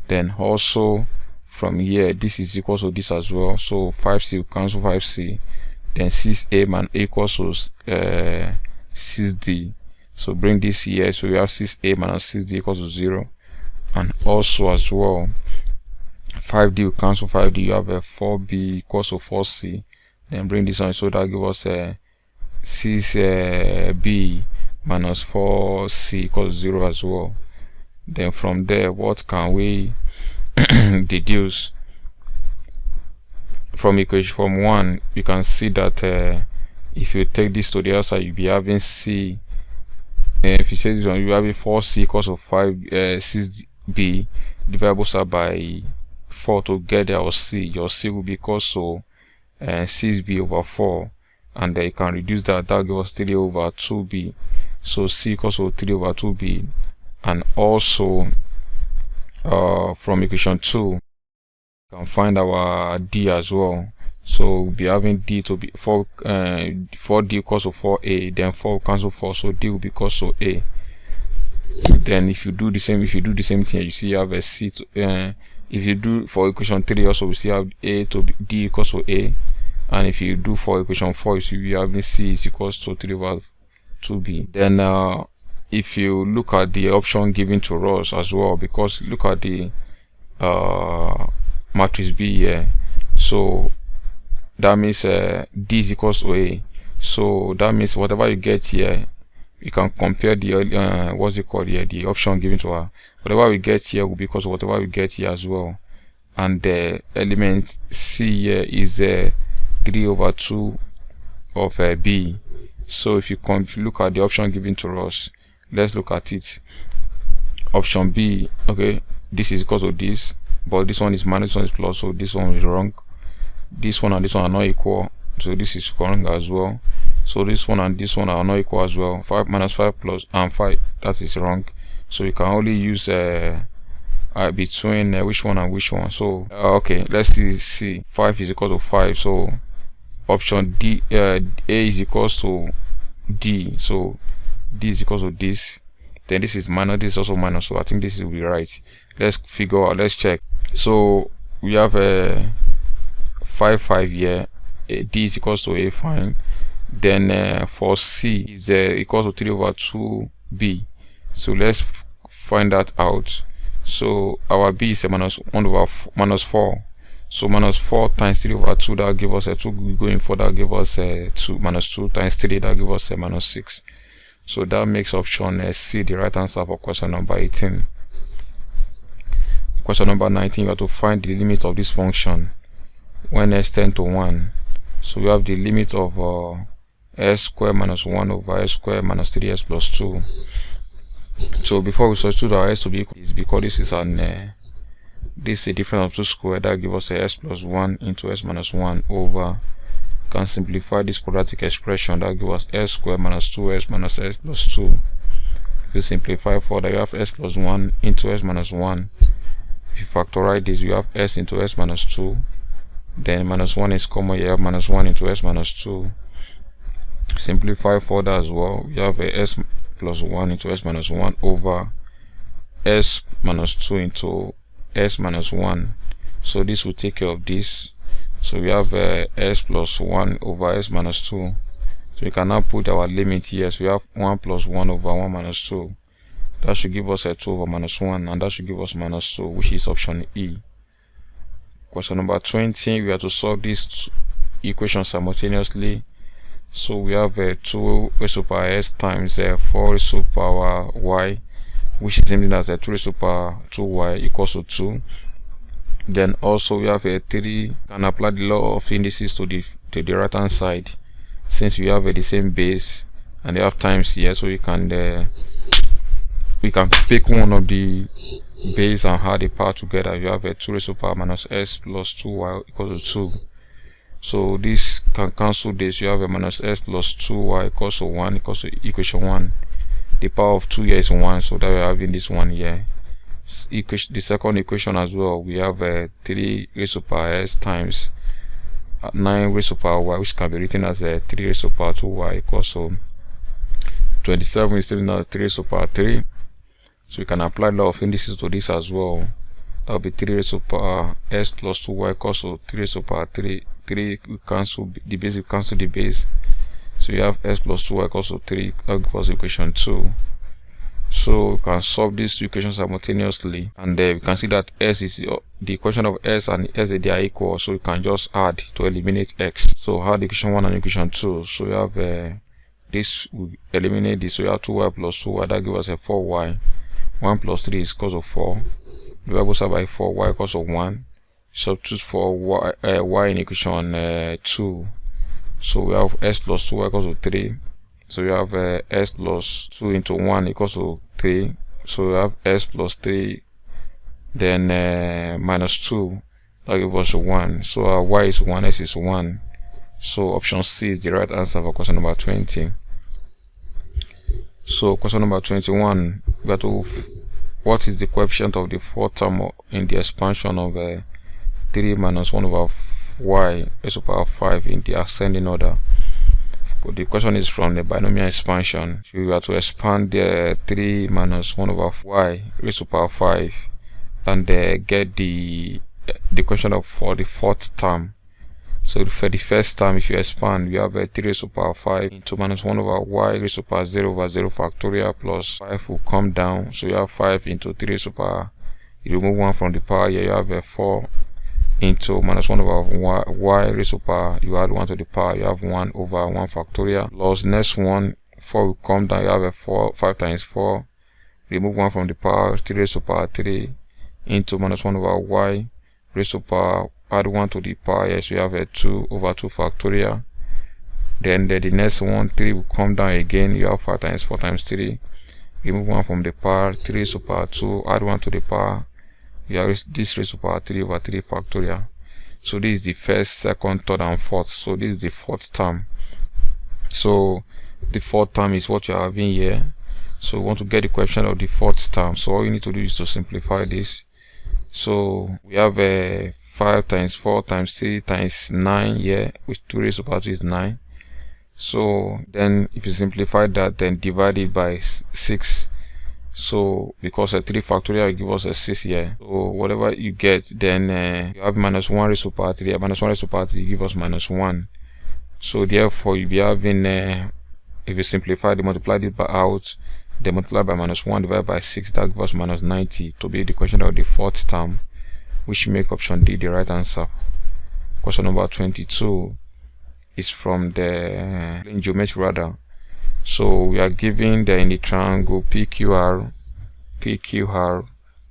Then also from here, this is equal to this as well, so 5c will cancel 5c, then 6a man equals to 6d. So bring this here, so we have 6a minus 6d equals to 0. And also as well, 5d will cancel 5d, you have 4b equals to 4c. Then bring this on, so that gives us 6b minus 4c equals 0 as well. Then from there, what can we deduce? From equation from 1, you can see that if you take this to the other side, you'll be having c. If you say this one, you have 4c equals to 6b divided both sides by 4 to get your c. Your c will be equal to 6b over 4, and then you can reduce that. That gives us 3 over 2b. So c equals to 3 over 2b. And also from equation 2, you can find our d as well. So we'll be having d to be 4d equals to 4a, then 4 will cancel 4, so d will be equal to a. Then if you do the same thing, you see you have a c to if you do for equation 3 also, we see have a to b, d equals to a. And if you do for equation 4, you see we have c is equals to 3 over 2b. Then if you look at the option given to us as well, because look at the matrix B here, so that means d is equals to a. So that means whatever you get here, you can compare the what's it called here, the option given to her. Whatever we get here will be equal to whatever we get here as well. And the element c here is 3 over 2 of b. So if you look at the option given to us, let's look at it. Option B, okay, this is equal to this, but this one is minus, this one is plus, so this one is wrong. This one and this one are not equal, so this is wrong as well. So this one and this one are not equal as well. 5 minus 5 plus and 5, that is wrong. So you can only use between which one and which one. So okay, let's see 5 is equal to 5, so option D, A is equals to D, so D is equals to this, then this is minus, this is also minus, so I think this will be right. Let's figure out, let's check. So we have a 5 here, D is equals to A, fine. Then for C is equals to 3 over 2b. So let's find that out. So our b is a minus 1 over minus 4. So minus 4 times 3 over 2, that give us a 2 going for, that give us a 2 minus 2 times 3, that give us a minus 6. So that makes option C the right answer for question number 18. question number 19, you have to find the limit of this function when s tends to 1. So we have the limit of s squared minus 1 over s squared minus 3s plus 2. So before we substitute our s to be equal, is because this is a difference of 2 squared, that gives us a s plus 1 into s minus 1 over, can simplify this quadratic expression, that gives us s squared minus 2s minus s plus 2. If you simplify further, you have s plus 1 into s minus 1. If you factorize this, you have s into s minus 2. Then minus 1 is common, you have minus 1 into s minus 2. Simplify further as well, you have a s plus 1 into s minus 1 over s minus 2 into s minus 1. So this will take care of this. So we have s plus 1 over s minus 2. So we can now put our limit here. So we have 1 plus 1 over 1 minus 2. That should give us a 2 over minus 1, and that should give us minus 2, which is option E. Question number 20, we have to solve this equation simultaneously. So we have 2 raised to power s times 4 raised to power y, which is something as 2 raised to power 2y equals to 2. Then also we have a 3, and apply the law of indices to the right hand side, since we have the same base and they have times here. So we can pick one of the base and add the power together. You have a 2 raised to power minus s plus 2y equals to 2. So this can cancel this. You have a minus s plus 2y equals to 1 equals to equation 1. The power of 2 here is 1, so that we are having this one here. The second equation as well, we have a 3 raised to power s times 9 raised to power y, which can be written as a 3 raised to power 2y equals to 27 is still not 3 raised to power 3. So we can apply law of indices to this as well. That will be 3 raised to power s plus 2y equals to 3 raised to power 3. 3 we cancel the base, we cancel the base. So you have s plus 2y equals to 3. That gives us equation 2. So we can solve these two equations simultaneously, and we can see that s is the equation of s and s, they are equal. So we can just add to eliminate x. So add equation 1 and equation 2. So you have this, we eliminate this. So you have 2y plus 2y, that gives us a 4y. 1 plus 3 is equals to 4. Divide both sides by 4, y equals to 1. Substitute for y in equation 2. So we have s plus 2 equals to 3. So we have s plus 2 into 1 equals to 3. So we have s plus 3, then minus 2, that gives us 1. So our y is 1, s is 1. So option C is the right answer for question number 20. So question number 21, we have to, what is the coefficient of the fourth term in the expansion of 3 minus 1 over y raised to power 5 in the ascending order? The question is from the binomial expansion. So we have to expand the 3 minus 1 over y raised to power 5 and get the coefficient for the fourth term. So for the first term, if you expand, you have 3 raised to power 5 into minus 1 over y raised to power 0 over 0 factorial plus 5 will come down. So you have 5 into 3 raised to power, you remove 1 from the power here, you have 4 into minus 1 over y raised to power, you add 1 to the power, you have 1 over 1 factorial plus next one, 4 will come down, you have 5 times 4, remove 1 from the power, 3 raised to power 3 into minus 1 over y raised to power, add 1 to the power, yes, we have 2 over 2 factorial. Then the next one, 3 will come down again, you have 5 times 4 times 3, remove 1 from the power, 3 raised to power 2, add 1 to the power, you have this raised to power 3 over 3 factorial. So this is the first, second, third and fourth. So this is the fourth term. So the fourth term is what you are having here. So we want to get the coefficient of the fourth term. So all you need to do is to simplify this. So we have 5 times 4 times 3 times 9 here, which 2 raised to power 2 is 9. So then if you simplify that, then divide it by 6. So because 3 factorial will give us a 6 here. So whatever you get, then you have minus 1 raised to power 3. Minus 1 raised to power 3 give us minus 1. So therefore you'll be having, if you simplify, they multiply it by out, they multiply by minus 1 divided by 6, that gives us minus 90 to be the question of the fourth term, which make option D the right answer. Question number 22 is from the plane geometry rather. So we are given in the triangle PQR,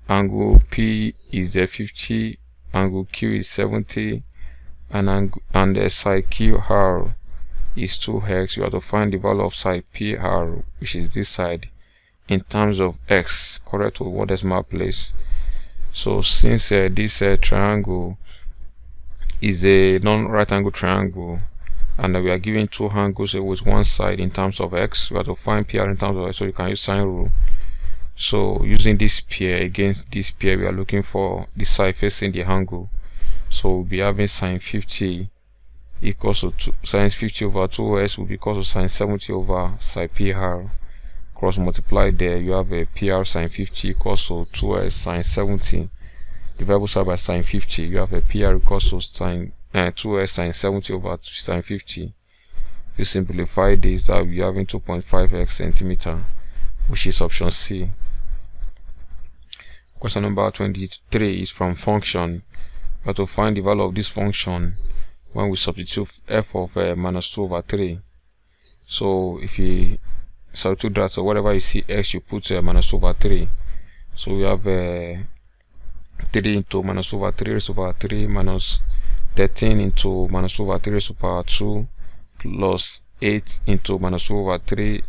angle P is 50, angle Q is 70, and the side QR is 2x. You have to find the value of side PR, which is this side, in terms of x, correct to what decimal place. So since this triangle is a non-right angle triangle, and we are given two angles with one side in terms of x, we have to find PR in terms of x, so you can use sine rule. So using this pair against this pair, we are looking for the side facing the angle. So we'll be having sine 50 equals to sine 50 over 2s will be equal to sine 70 over sine PR. Cross multiply there, you have a PR sine 50 equals to 2s sine 70 divided side by sine 50. You have a PR equals to sine 2s sine 70 over sine 50. If you simplify this, that will be having 2.5x centimeter, which is option C. Question number 23 is from function. We have to find the value of this function when we substitute f of minus 2 over 3. So if you substitute that, so whatever you see x, you put minus 2 over 3. So we have 3 into minus 2 over 3 raised to power 3 minus 13 into minus 2 over 3 raised to power 2 plus 8 into minus 2 over 3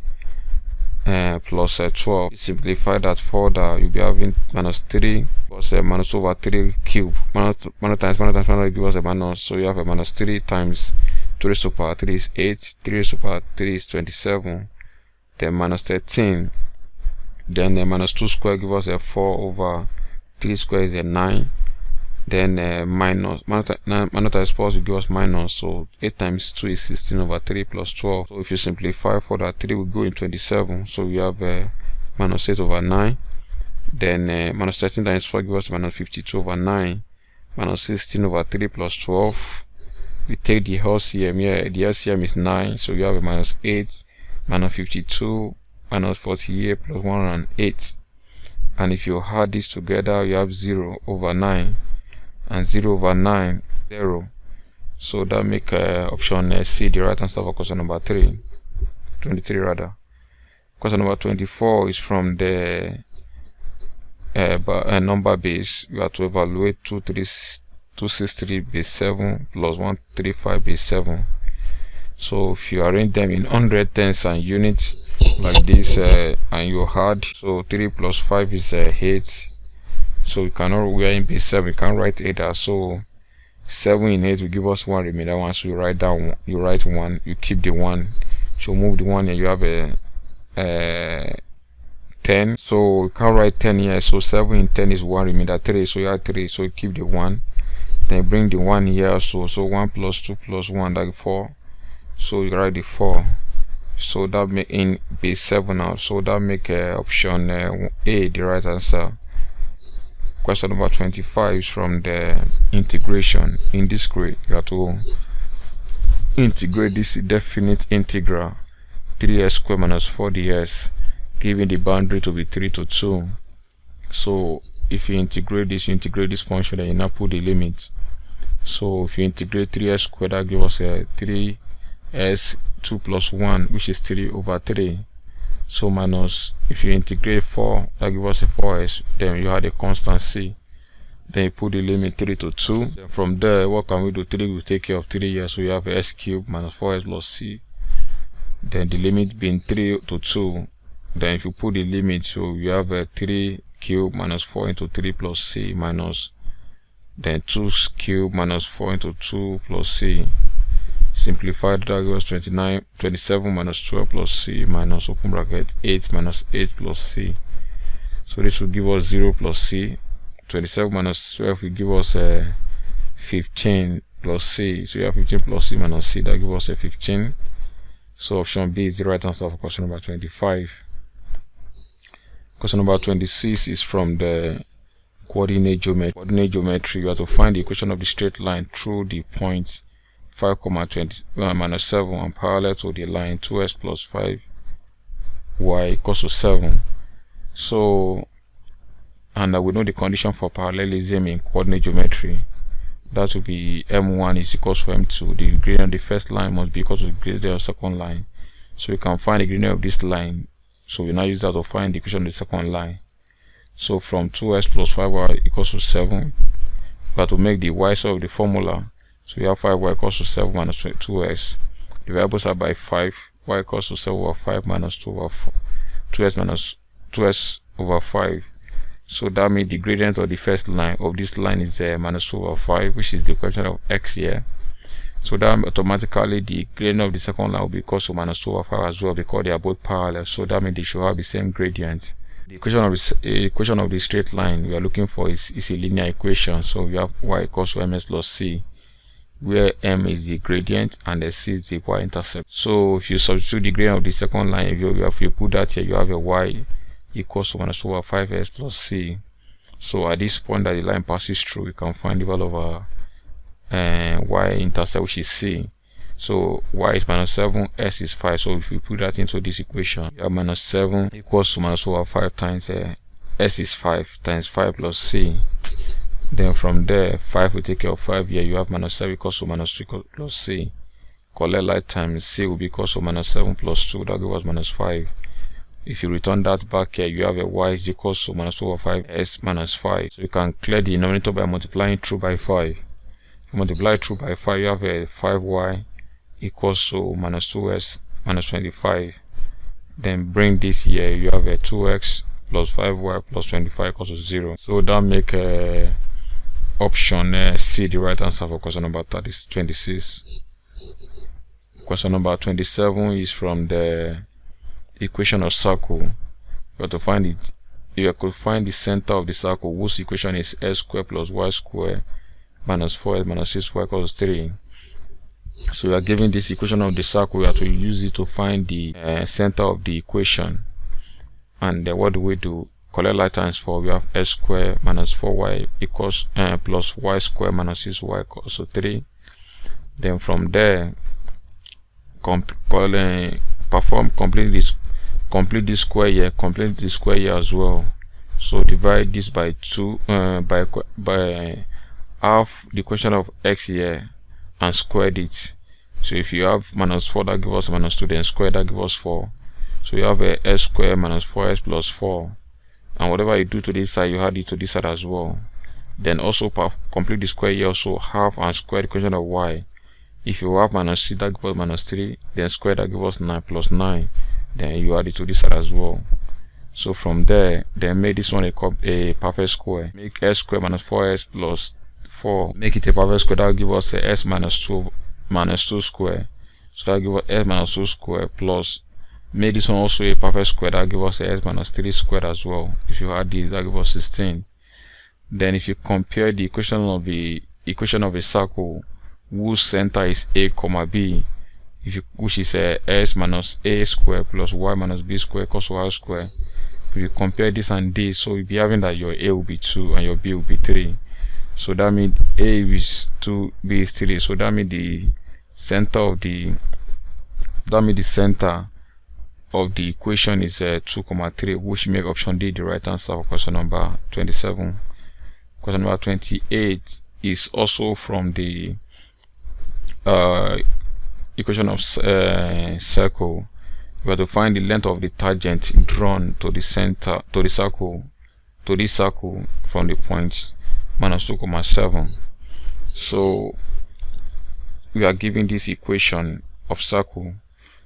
plus 12. Simplify that further, you'll be having minus 3 plus minus 2 over 3 cube. Minus times give us a minus, so you have a minus 3 times 2 raised to power 3 is 8, 3 raised to power 3 is 27, then minus 13, then minus 2 square give us a 4 over 3 square is a 9, then minus times plus will give us minus, so 8 times 2 is 16 over 3 plus 12. So if you simplify for that, 3 will go in 27, so we have minus 8 over 9, then minus 13 times 4 gives us minus 52 over 9, minus 16 over 3 plus 12. We take the LCM here, the LCM is 9, so you have a minus 8, minus 52, minus 48 plus 108. And if you add this together, you have 0 over 9 and 0 over 9, 0. So that make option C the right answer for question number 23 rather. Question number 24 is from the number base. You have to evaluate 263 base 7 plus 135 base 7. So if you arrange them in 100 tens and units like this, and you add, so 3 plus 5 is 8. So we cannot, we are in base 7, we can't write 8 as, so 7 in 8 will give us 1 remainder 1, so you write down, you write 1, you keep the 1, so move the 1 here, you have a 10, so you can't write 10 here, so 7 in 10 is 1 remainder 3, so you have 3, so you keep the 1, then bring the 1 here, so 1 plus 2 plus 1, like 4, so you write the 4, so that make in base 7 now, so that make option A the right answer. Question number 25 is from the integration. In this grade, you have to integrate this definite integral 3s squared minus 4ds, giving the boundary to be 3 to 2. So if you integrate this function, then you now put the limit. So if you integrate 3s squared, that gives us a 3s 2 plus 1, which is 3 over 3. So minus, if you integrate 4, that gives us a 4s, then you have a constant c. Then you put the limit 3 to 2. Then from there, what can we do? 3 will take care of 3 here, so you have a s cubed minus 4s plus c. Then the limit being 3 to 2. Then if you put the limit, so you have a 3 cubed minus 4 into 3 plus c minus, then 2 cubed minus 4 into 2 plus c. Simplified, that gives 27 minus 12 plus c minus open bracket 8 minus 8 plus c. So this will give us 0 plus c. 27 minus 12 will give us 15 plus c. So you have 15 plus c minus c, that gives us a 15. So option B is the right answer for question number 25. Question number 26 is from the coordinate geometry. You have to find the equation of the straight line through the point 5, 20 minus 7 and parallel to the line 2s plus 5y equals to 7. So, and we know the condition for parallelism in coordinate geometry. That will be m1 is equals to m2. The gradient of the first line must be equal to the gradient of the second line. So you can find the gradient of this line. So we now use that to find the equation of the second line. So from 2x plus 5y equals to 7. We have to make the y side of the formula. So we have 5y equals to 7 minus 2x. The variables are by 5. Y equals to 7 over 5 minus 2 over 4. 2x minus 2x over 5. So that means the gradient of the first line of this line is minus 2 over 5, which is the equation of x here. So that automatically the gradient of the second line will be equal to minus 2 over 5 as well, because they are both parallel. So that means they should have the same gradient. The equation of the straight line we are looking for is a linear equation. So we have y equals to ms plus c, where m is the gradient and the c is the y-intercept. So if you substitute the gradient of the second line, if you put that here, you have a y equals to minus 2 over 5s plus c. So at this point that the line passes through, we can find the value of our y-intercept, which is c. So y is minus 7, s is 5. So if we put that into this equation, you have minus 7 equals to minus 2 over 5 times s is 5 times 5 plus c. Then from there, 5 will take care of 5 here. You have minus 7 equals to minus 2 plus c. Collect like times c will be equals to minus 7 plus 2. That gives us minus 5. If you return that back here, you have a y is equals to minus 2 over 5 s minus 5. So you can clear the denominator by multiplying through by 5. If you multiply through by 5, you have a 5y equals to minus 2s minus 25. Then bring this here, you have a 2x plus 5y plus 25 equals to 0. So that make option C the right answer for question number 26. Question number 27 is from the equation of circle. You have to find it. You could find the center of the circle, whose equation is s squared plus y squared minus 4s minus 6y equals 3. So we are given this equation of the circle. We have to use it to find the center of the equation. And what do we do? Collect like times 4. We have s squared minus 4y equals plus y squared minus 6y equals to 3. Then from there, complete this square here, complete this square here as well. So divide this by 2 by half the equation of x here and squared it. So if you have minus 4, that gives us minus 2, then square, that gives us 4. So you have a s squared minus 4s plus 4, and whatever you do to this side, you add it to this side as well. Then also complete the square here, also half and square the equation of y. If you have minus 6, that gives us minus 3, then square, that gives us 9 plus 9, then you add it to this side as well. So from there, then make this one a perfect square. Make s squared minus 4s plus 4, make it a perfect square. That will give us a s minus 2 square. So that will give us s minus 2 square plus, make this one also a perfect square. That will give us a s minus 3 squared as well. If you add this, that will give us 16. Then if you compare the equation of a circle whose center is a comma b, which is s minus a square plus y minus b square equals y square. If you compare this and this, so you'll be having that your a will be 2 and your b will be 3. So that means a is 2, b is 3. So that means the center of the equation is 2, 3, which make option D the right answer for question number 27. Question number 28 is also from the equation of circle. We have to find the length of the tangent drawn to the center to this circle from the point minus 2, 7. So we are given this equation of circle,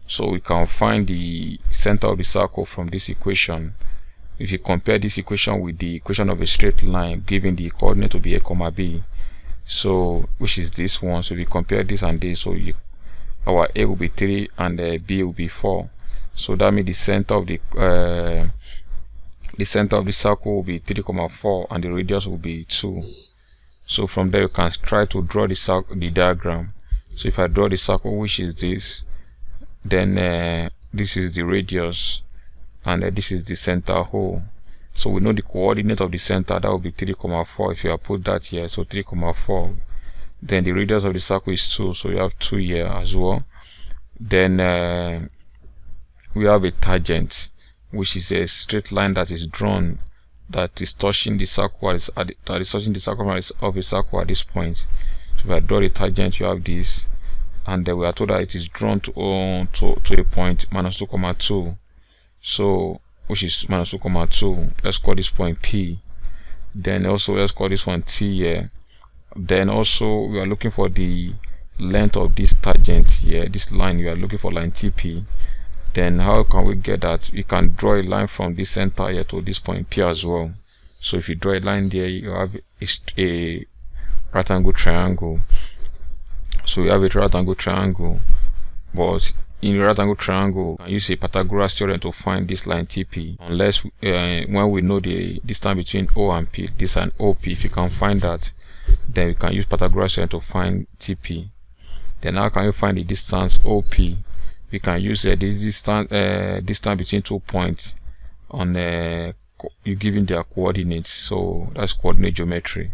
so we can find the center of the circle from this equation. If you compare this equation with the equation of a straight line, given the coordinate to be a comma b, so which is this one, so we compare this and this, so our a will be 3 and b will be 4. So that means the center of the circle will be 3, 4, and the radius will be 2. So from there you can try to draw the diagram. So if I draw the circle, which is this, then this is the radius, and this is the center hole. So we know the coordinate of the center, that will be 3, 4. If you have put that here, so 3, 4. Then the radius of the circle is 2, so you have 2 here as well. Then we have a tangent, which is a straight line that is drawn, that is touching the circle of a circle at this point. So if I draw the tangent, you have this, and then we are told that it is drawn to a point minus 2, 2. So which is minus 2,2. Let's call this point P. Then also let's call this one T here. Then also we are looking for the length of this tangent here, this line. We are looking for line TP. Then how can we get that? We can draw a line from this center here to this point P as well. So if you draw a line there, you have a right angle triangle. So we have a right angle triangle, but in a right angle triangle, you can use a Pythagoras theorem to find this line TP, unless when we know the distance between O and P, this and OP. If you can find that, then we can use Pythagoras theorem to find TP. Then how can you find the distance OP? We can use the distance between 2 points on you giving their coordinates. So that's coordinate geometry.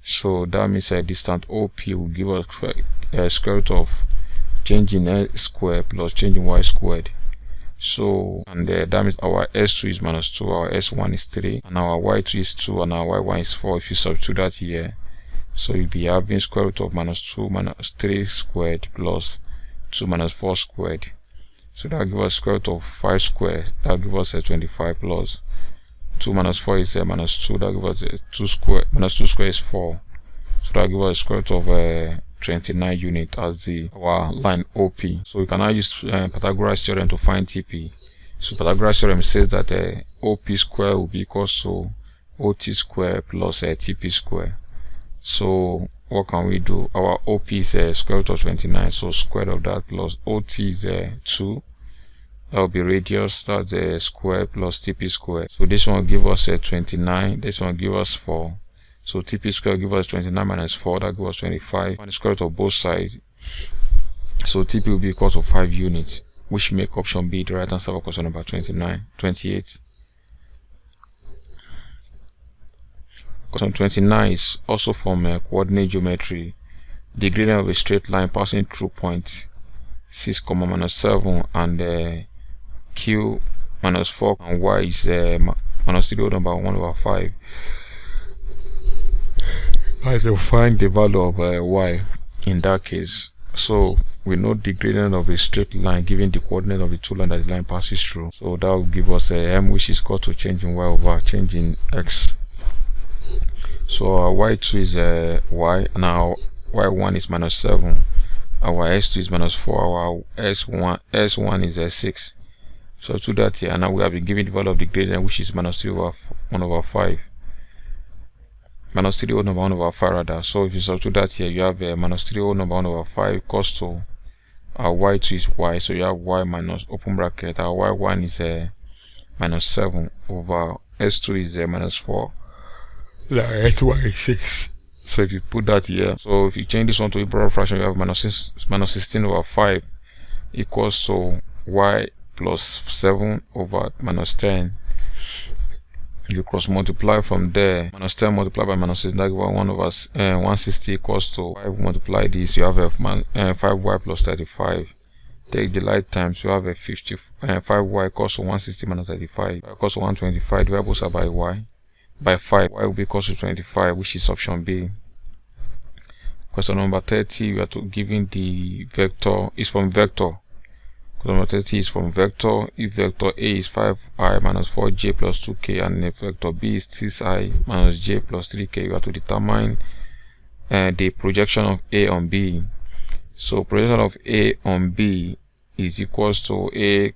So that means distance OP will give us square root of changing x squared plus changing y squared. So and that means our S2 is minus 2, our S1 is 3, and our Y2 is 2, and our Y1 is 4. If you substitute that here, so you'll be having square root of minus 2 minus 3 squared plus 2 minus 4 squared. So that gives us square root of 5 squared. That gives us 25 plus 2 minus 4 is minus 2. That gives us 2 squared. Minus 2 squared is 4. So that gives us square root of 29 unit as our line OP. So we can now use Pythagoras theorem to find TP. So Pythagoras theorem says that OP square will be equal to OT square plus TP square. So what can we do? Our OP is square root of 29, so square of that plus OT is 2. That will be radius. That's the square plus TP square. So this one will give us 29. This one will give us 4. So TP square will give us 29 minus 4. That gives us 25. And the square root of both sides. So TP will be equal to 5 units, which make option B the right answer for question number 28. Question 29 is also from coordinate geometry. The gradient of a straight line passing through point 6, minus 7 and Q minus 4 and Y is minus 3 over 1 over 5. I will find the value of Y in that case. So we know the gradient of a straight line given the coordinate of the two lines that the line passes through. So that will give us M, which is equal to change in Y over change in X. So our Y2 is Y, and our Y1 is minus 7, our S2 is minus 4, our S1 is 6. So to that here, and now we have been given the value of the gradient, which is minus 3 over 1 over 5. Minus 3 over 1 over 5 rather. So if you substitute that here, you have minus 3 over 1 over 5 equals to our Y2 is Y. So you have Y minus open bracket. Our Y1 is minus 7 over S2 is minus 4. S1 is 6. So if you put that here, so if you change this one to a proper fraction, you have minus 16 over 5 equals to Y plus 7 over minus 10. You cross multiply from there, minus 10 multiplied by minus 6, that gives 1 over 160 equals to 5 multiply this, you have 5y plus 35. Take the light times, you have 5y equals to 160 minus 35 equals to 125. Divide both by y by 5. Y will be equals to 25, which is option B. Question number 30, we are giving the vector is from vector. Question number 30 is from vector. If vector A is 5i minus 4j plus 2k and if vector B is 6i minus j plus 3k, you have to determine the projection of A on B. So projection of A on B is equals to A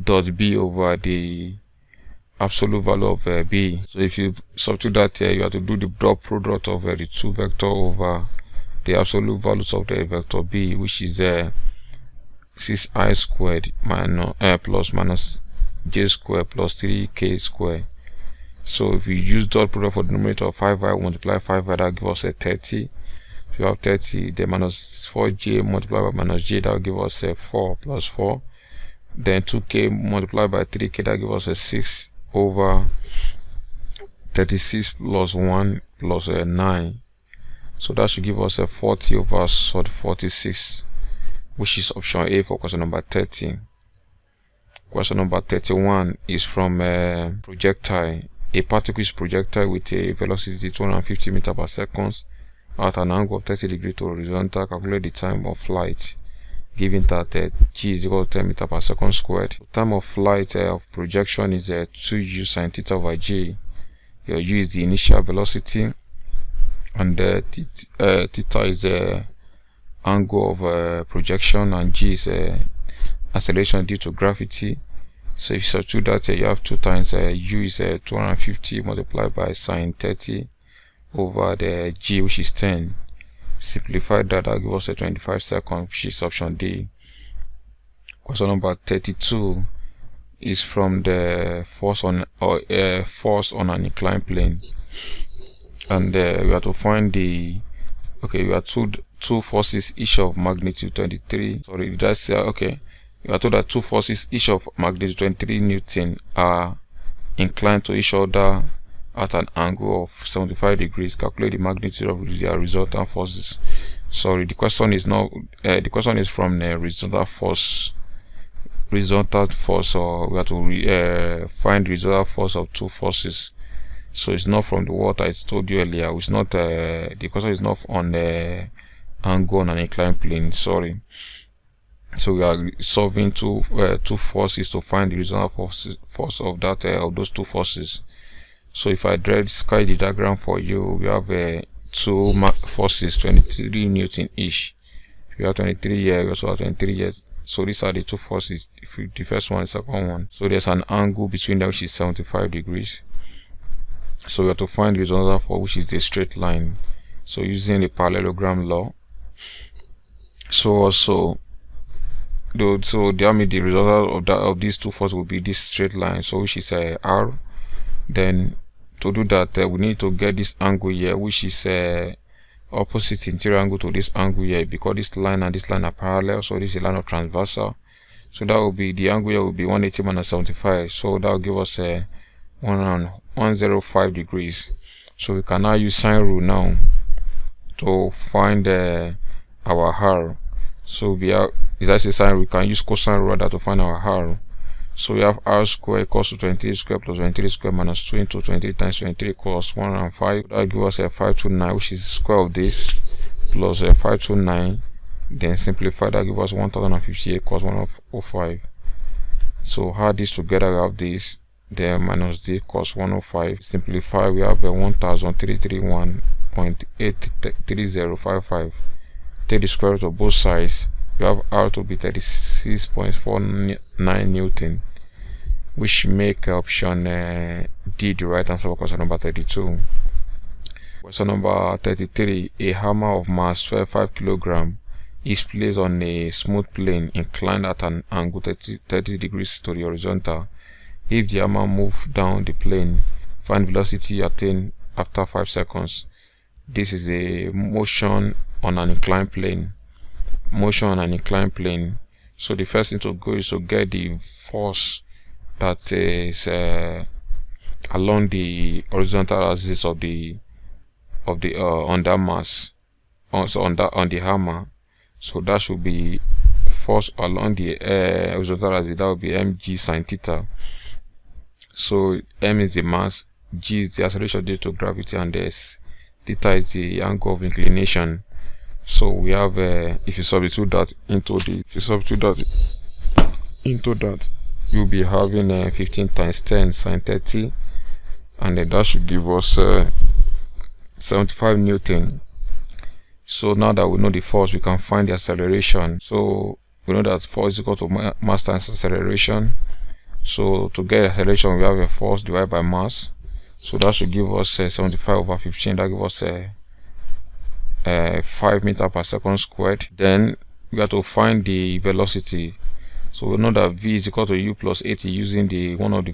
dot B over the absolute value of B. So if you substitute that here, you have to do the dot product of the two vector over the absolute values of the vector B, which is 6i squared minus plus minus j squared plus 3k squared. So if you use dot product for the numerator of 5i multiply 5i, that gives us 30. If you have 30, then minus 4j multiplied by minus j, that will give us 4 plus 4. Then 2k multiplied by 3k, that gives us 6 over 36 plus 1 plus 9. So that should give us 40 over 46, which is option A for question number 30. Question number 31 is from projectile. A particle is projectile with a velocity 250 meters per second at an angle of 30 degrees to horizontal. Calculate the time of flight. given that g is equal to 10 meters per second squared. The time of flight of projection is 2u sin theta over j. Your u is the initial velocity, and theta is the angle of projection, and g is acceleration due to gravity. So if you substitute that, you have 2 times u is 250 multiplied by sin 30 over the g, which is 10. Simplify that, will give us 25 seconds, which is option D. Question number 32 is from the force on an inclined plane, and we have to find the we have two forces, each of magnitude 23. Sorry, did I say we are told that two forces, each of magnitude 23 Newton, are inclined to each other at an angle of 75 degrees. Calculate the magnitude of their resultant forces. Sorry, the question is not. The question is from the resultant force. Or we have to find the resultant force of two forces. So it's not from the what I told you earlier. It's not. The question is not on the angle on an inclined plane. Sorry. So we are solving two forces to find the resultant force of that of those two forces. So if I sketch the diagram for you, we have two forces, 23 Newton each. We have 23 here, we also have 23 here. So these are the two forces, the first one and the second one. So there's an angle between them, which is 75 degrees. So we have to find the resultant force, which is the straight line. So using the parallelogram law. So also, the result of these two forces will be this straight line, so which is r. Then to do that, we need to get this angle here, which is opposite interior angle to this angle here, because this line and this line are parallel. So this is a line of transversal. So that will be the angle here will be 180 minus 75. So that will give us 105 degrees. So we can now use sine rule now to find our r. So we have, as a sine, we can use cosine rule to find our r. So we have r square equals to 23 square plus 23 square minus 2 into 23 times 23 equals 105. That gives us 529, which is the square of this, plus 529. Then simplify, that gives us 1058 equals 105. So add this together, we have this, then minus this equals 105. Simplify, we have 1331.83055. Take the square root of both sides. You have r to be 36.49 Newton, which make option D the right answer for question number 32. Question number 33. A hammer of mass 5 kg is placed on a smooth plane inclined at an angle 30 degrees to the horizontal. If the hammer moves down the plane, find velocity attained after 5 seconds. This is a motion on an inclined plane. So the first thing to go is to get the force that is along the horizontal axis of the on that mass, also on the hammer. So that should be force along the horizontal axis. That will be mg sin theta. So m is the mass, g is the acceleration due to gravity, and s theta is the angle of inclination. So we have if you substitute that into that, you'll be having 15 times 10 sin 30, and then that should give us 75 Newton. So now that we know the force, we can find the acceleration. So we know that force is equal to mass times acceleration. So to get acceleration, we have a force divided by mass. So that should give us 75 over 15. That gives us 5 meters per second squared. Then we have to find the velocity. So we know that v is equal to u plus 80 using the one of the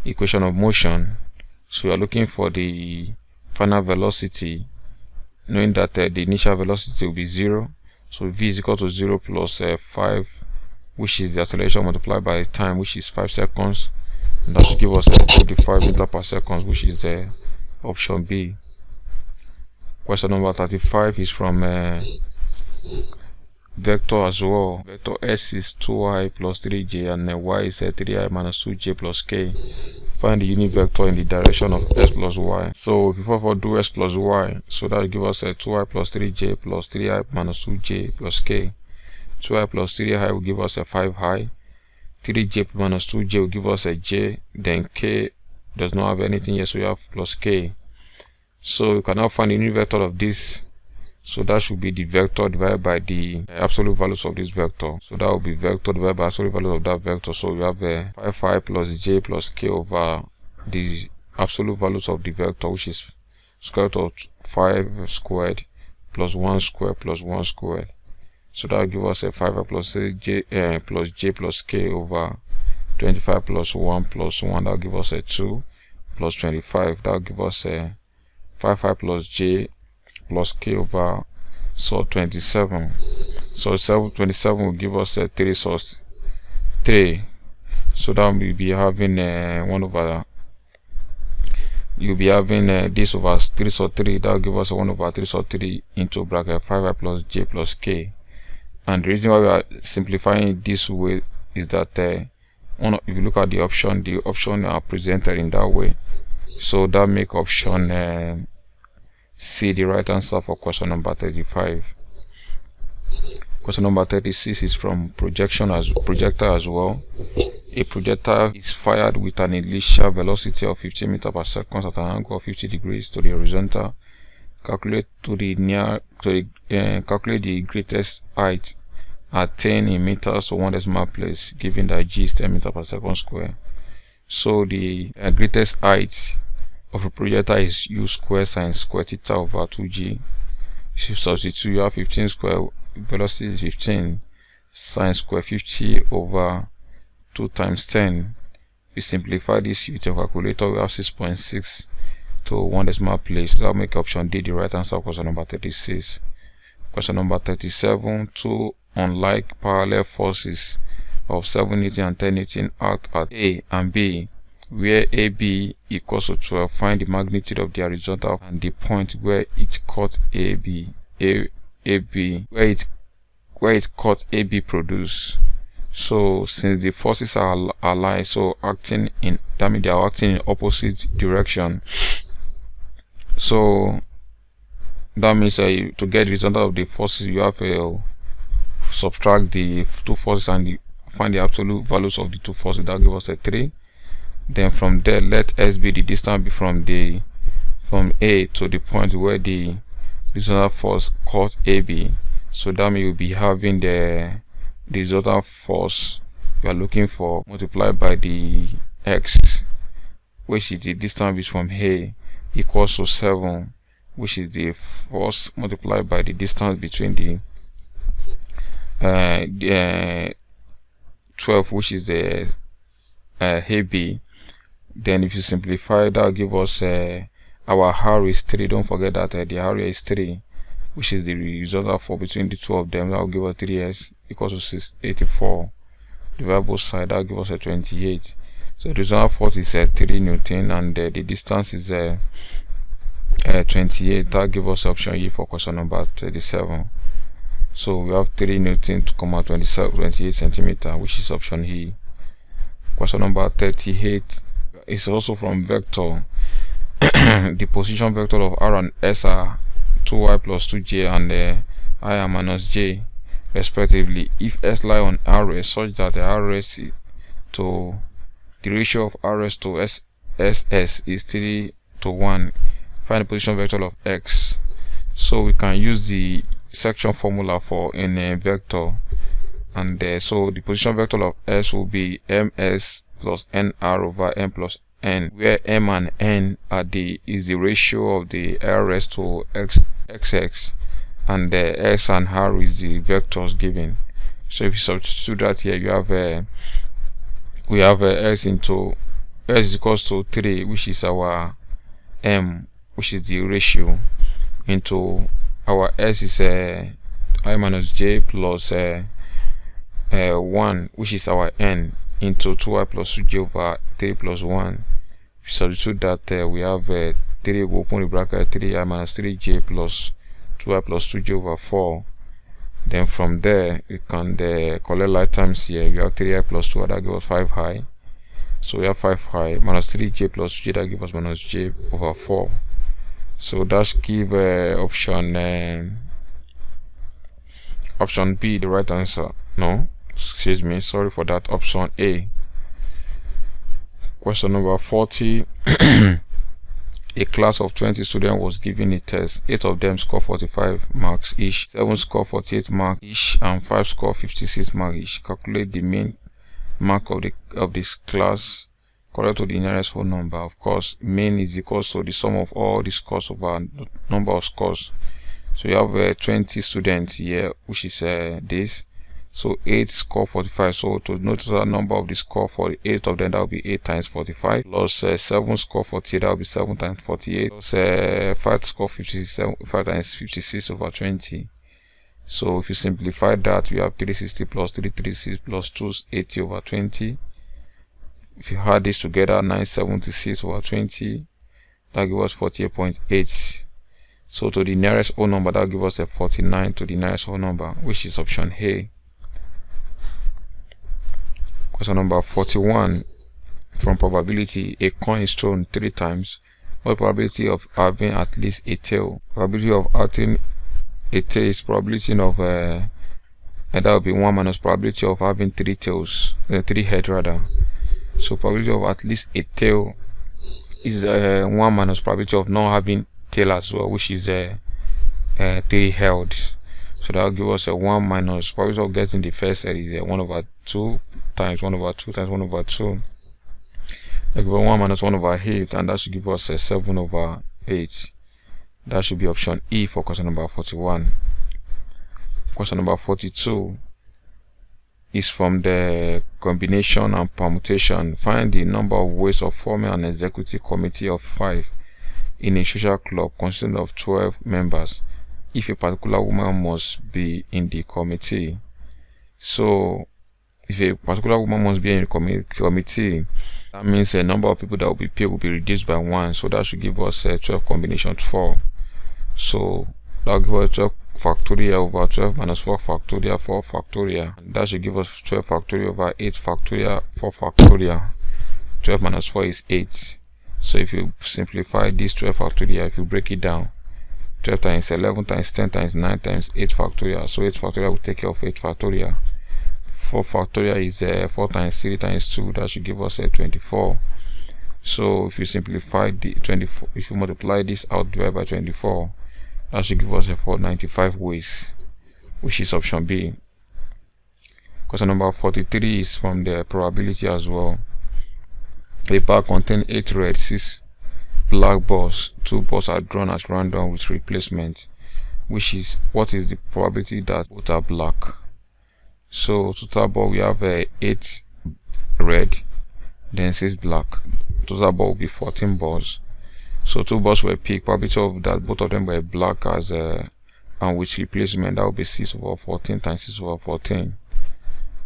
equation of motion. So we are looking for the final velocity, knowing that the initial velocity will be 0. So v is equal to 0 plus 5, which is the acceleration multiplied by time, which is 5 seconds. And that should give us 45 meters per second, which is option B. Question number 35 is from vector as well. Vector s is 2i plus 3j, and y is 3i minus 2j plus k. Find the unit vector in the direction of s plus y. So before we do s plus y, so that will give us 2i plus 3j plus 3i minus 2j plus k. 2i plus 3i will give us a 5i. 3j minus 2j will give us a j. Then k does not have anything here, so we have plus k. So you can now find the unit vector of this. So that should be the vector divided by the absolute values of this vector. So that will be vector divided by absolute values of that vector. So we have a 5i plus j plus k over the absolute values of the vector, which is square root of 5 squared plus 1 squared plus 1 squared. So that will give us a 5i plus j plus k over 25 plus 1 plus 1. That will give us a 2 plus 25. That will give us a 5i plus j plus k over 27. So 27 will give us a 3 source 3. So that will be having 1 over, you'll be having this over 3 source 3. That will give us 1 over 3 source 3 into bracket 5i plus j plus k. And the reason why we are simplifying it this way is that if you look at the option are presented in that way. So that make option C the right answer for question number 35. Question number 36 is from projector as well. A projectile is fired with an initial velocity of 15 meters per second at an angle of 50 degrees to the horizontal. Calculate the greatest height attained in meters to 1 decimal place, given that g is 10 meters per second square. So the greatest height of a projectile is u square sine square theta over 2g. If you substitute, you have 15 square, velocity is 15, sine square 50 over 2 times 10. We simplify this with a calculator, we have 6.6 to 1 decimal place. That will make option D the right answer for question number 36. Question number 37. Two unlike parallel forces of 7 Newton and 10 Newton act at A and B, where AB equals to 12. Find the magnitude of the horizontal and the point where it caught where it caught AB produce. So since the forces are alike, so acting in, that means they are acting in opposite direction. So that means to get the result of the forces, you have to subtract the two forces and find the absolute values of the two forces. That gives us a 3. Then from there, let S be the distance from A to the point where the resultant force caught AB. So that means you'll be having the resultant force we are looking for multiplied by the x, which is the distance from A, equals to 7, which is the force multiplied by the distance between the 12, which is the AB. Then if you simplify, that will give us our R is 3. Don't forget that the R is 3, which is the result for between the two of them. That will give us 3s equals to 84. Divide both sides, that will give us a 28. So the result force is 3 Newton, and the distance is 28. That gives us option E for question number 37. So we have 3 Newton to come out 28 centimeter, which is option E. Question number 38 is also from vector. The position vector of R and S are 2y plus 2j and I and minus j respectively. If S lie on RS such that the RS to the ratio of RS to SS is 3 to 1, find the position vector of X. So we can use the section formula for in a vector, and so the position vector of S will be ms plus nr over n plus n, where m and n is the ratio of the rs to xx, and the x and r is the vectors given. So if you substitute that here, you have we have x into s is equals to 3, which is our m, which is the ratio, into our s is I minus j plus 1, which is our n, into 2y plus 2j over 3 plus 1. If you substitute that, we have 3, we open the bracket, 3i minus 3j plus 2y plus 2j over 4. Then from there, you can collect like times here. We have 3i plus 2, that gives us 5i. So we have 5i minus 3j plus j, that gives us minus j over 4. So that's give option option B the right answer? No, excuse me, sorry for that. Option A. Question number 40. A class of 20 students was given a test. 8 of them scored 45 marks each, 7 scored 48 marks each, and 5 scored 56 marks each. Calculate the mean mark of this class correct to the nearest whole number. Of course, mean is equal to the sum of all the scores over number of scores. So you have 20 students here, which is this. So 8 score 45. So to notice the number of the score for 8 of them, that will be 8 times 45. Plus 7 score 48, that will be 7 times 48. Plus 5 score 57, 5 times 56 over 20. So if you simplify that, we have 360 plus 336 plus 280 over 20. If you add this together, 976 over 20, that gives us 48.8. So to the nearest whole number, that gives us a 49 to the nearest whole number, which is option A. Question number 41. From probability, a coin is thrown 3 times. What probability of having at least a tail? Probability of having a tail is probability of and that will be 1 minus probability of having 3 tails, 3 heads rather. So probability of at least a tail is 1 minus probability of not having tail as well, which is 3 heads. So that will give us a 1 minus probability of getting the first head is 1 over 2 times 1 over 2 times 1 over 2. That gives us 1 minus 1 over 8, and that should give us a 7 over 8. That should be option E for question number 41. Question number 42 is from the combination and permutation. Find the number of ways of forming an executive committee of 5 in a social club consisting of 12 members if a particular woman must be in the committee. So if a particular woman must be in the committee, that means the number of people that will be paid will be reduced by 1. So that should give us 12 combination 4. So that will give us 12 factorial over 12 minus 4 factorial 4 factorial. And that should give us 12 factorial over 8 factorial 4 factorial. 12 minus 4 is 8. So if you simplify this 12 factorial, if you break it down, 12 times 11 times 10 times 9 times 8 factorial. So 8 factorial will take care of 8 factorial. 4 factorial is 4 times 3 times 2. That should give us 24. So if you simplify the 24, if you multiply this out divided by 24, that should give us 495 ways, which is option B. Question number 43 is from the probability as well. A bag contains 8 red, 6 black balls. 2 balls are drawn at random with replacement. What is the probability that both are black? So total ball we have 8 red, then 6 black. Total ball will be 14 balls. So 2 balls were picked. Probability of that both of them were black as and with replacement, that will be 6 over 14 times 6 over 14.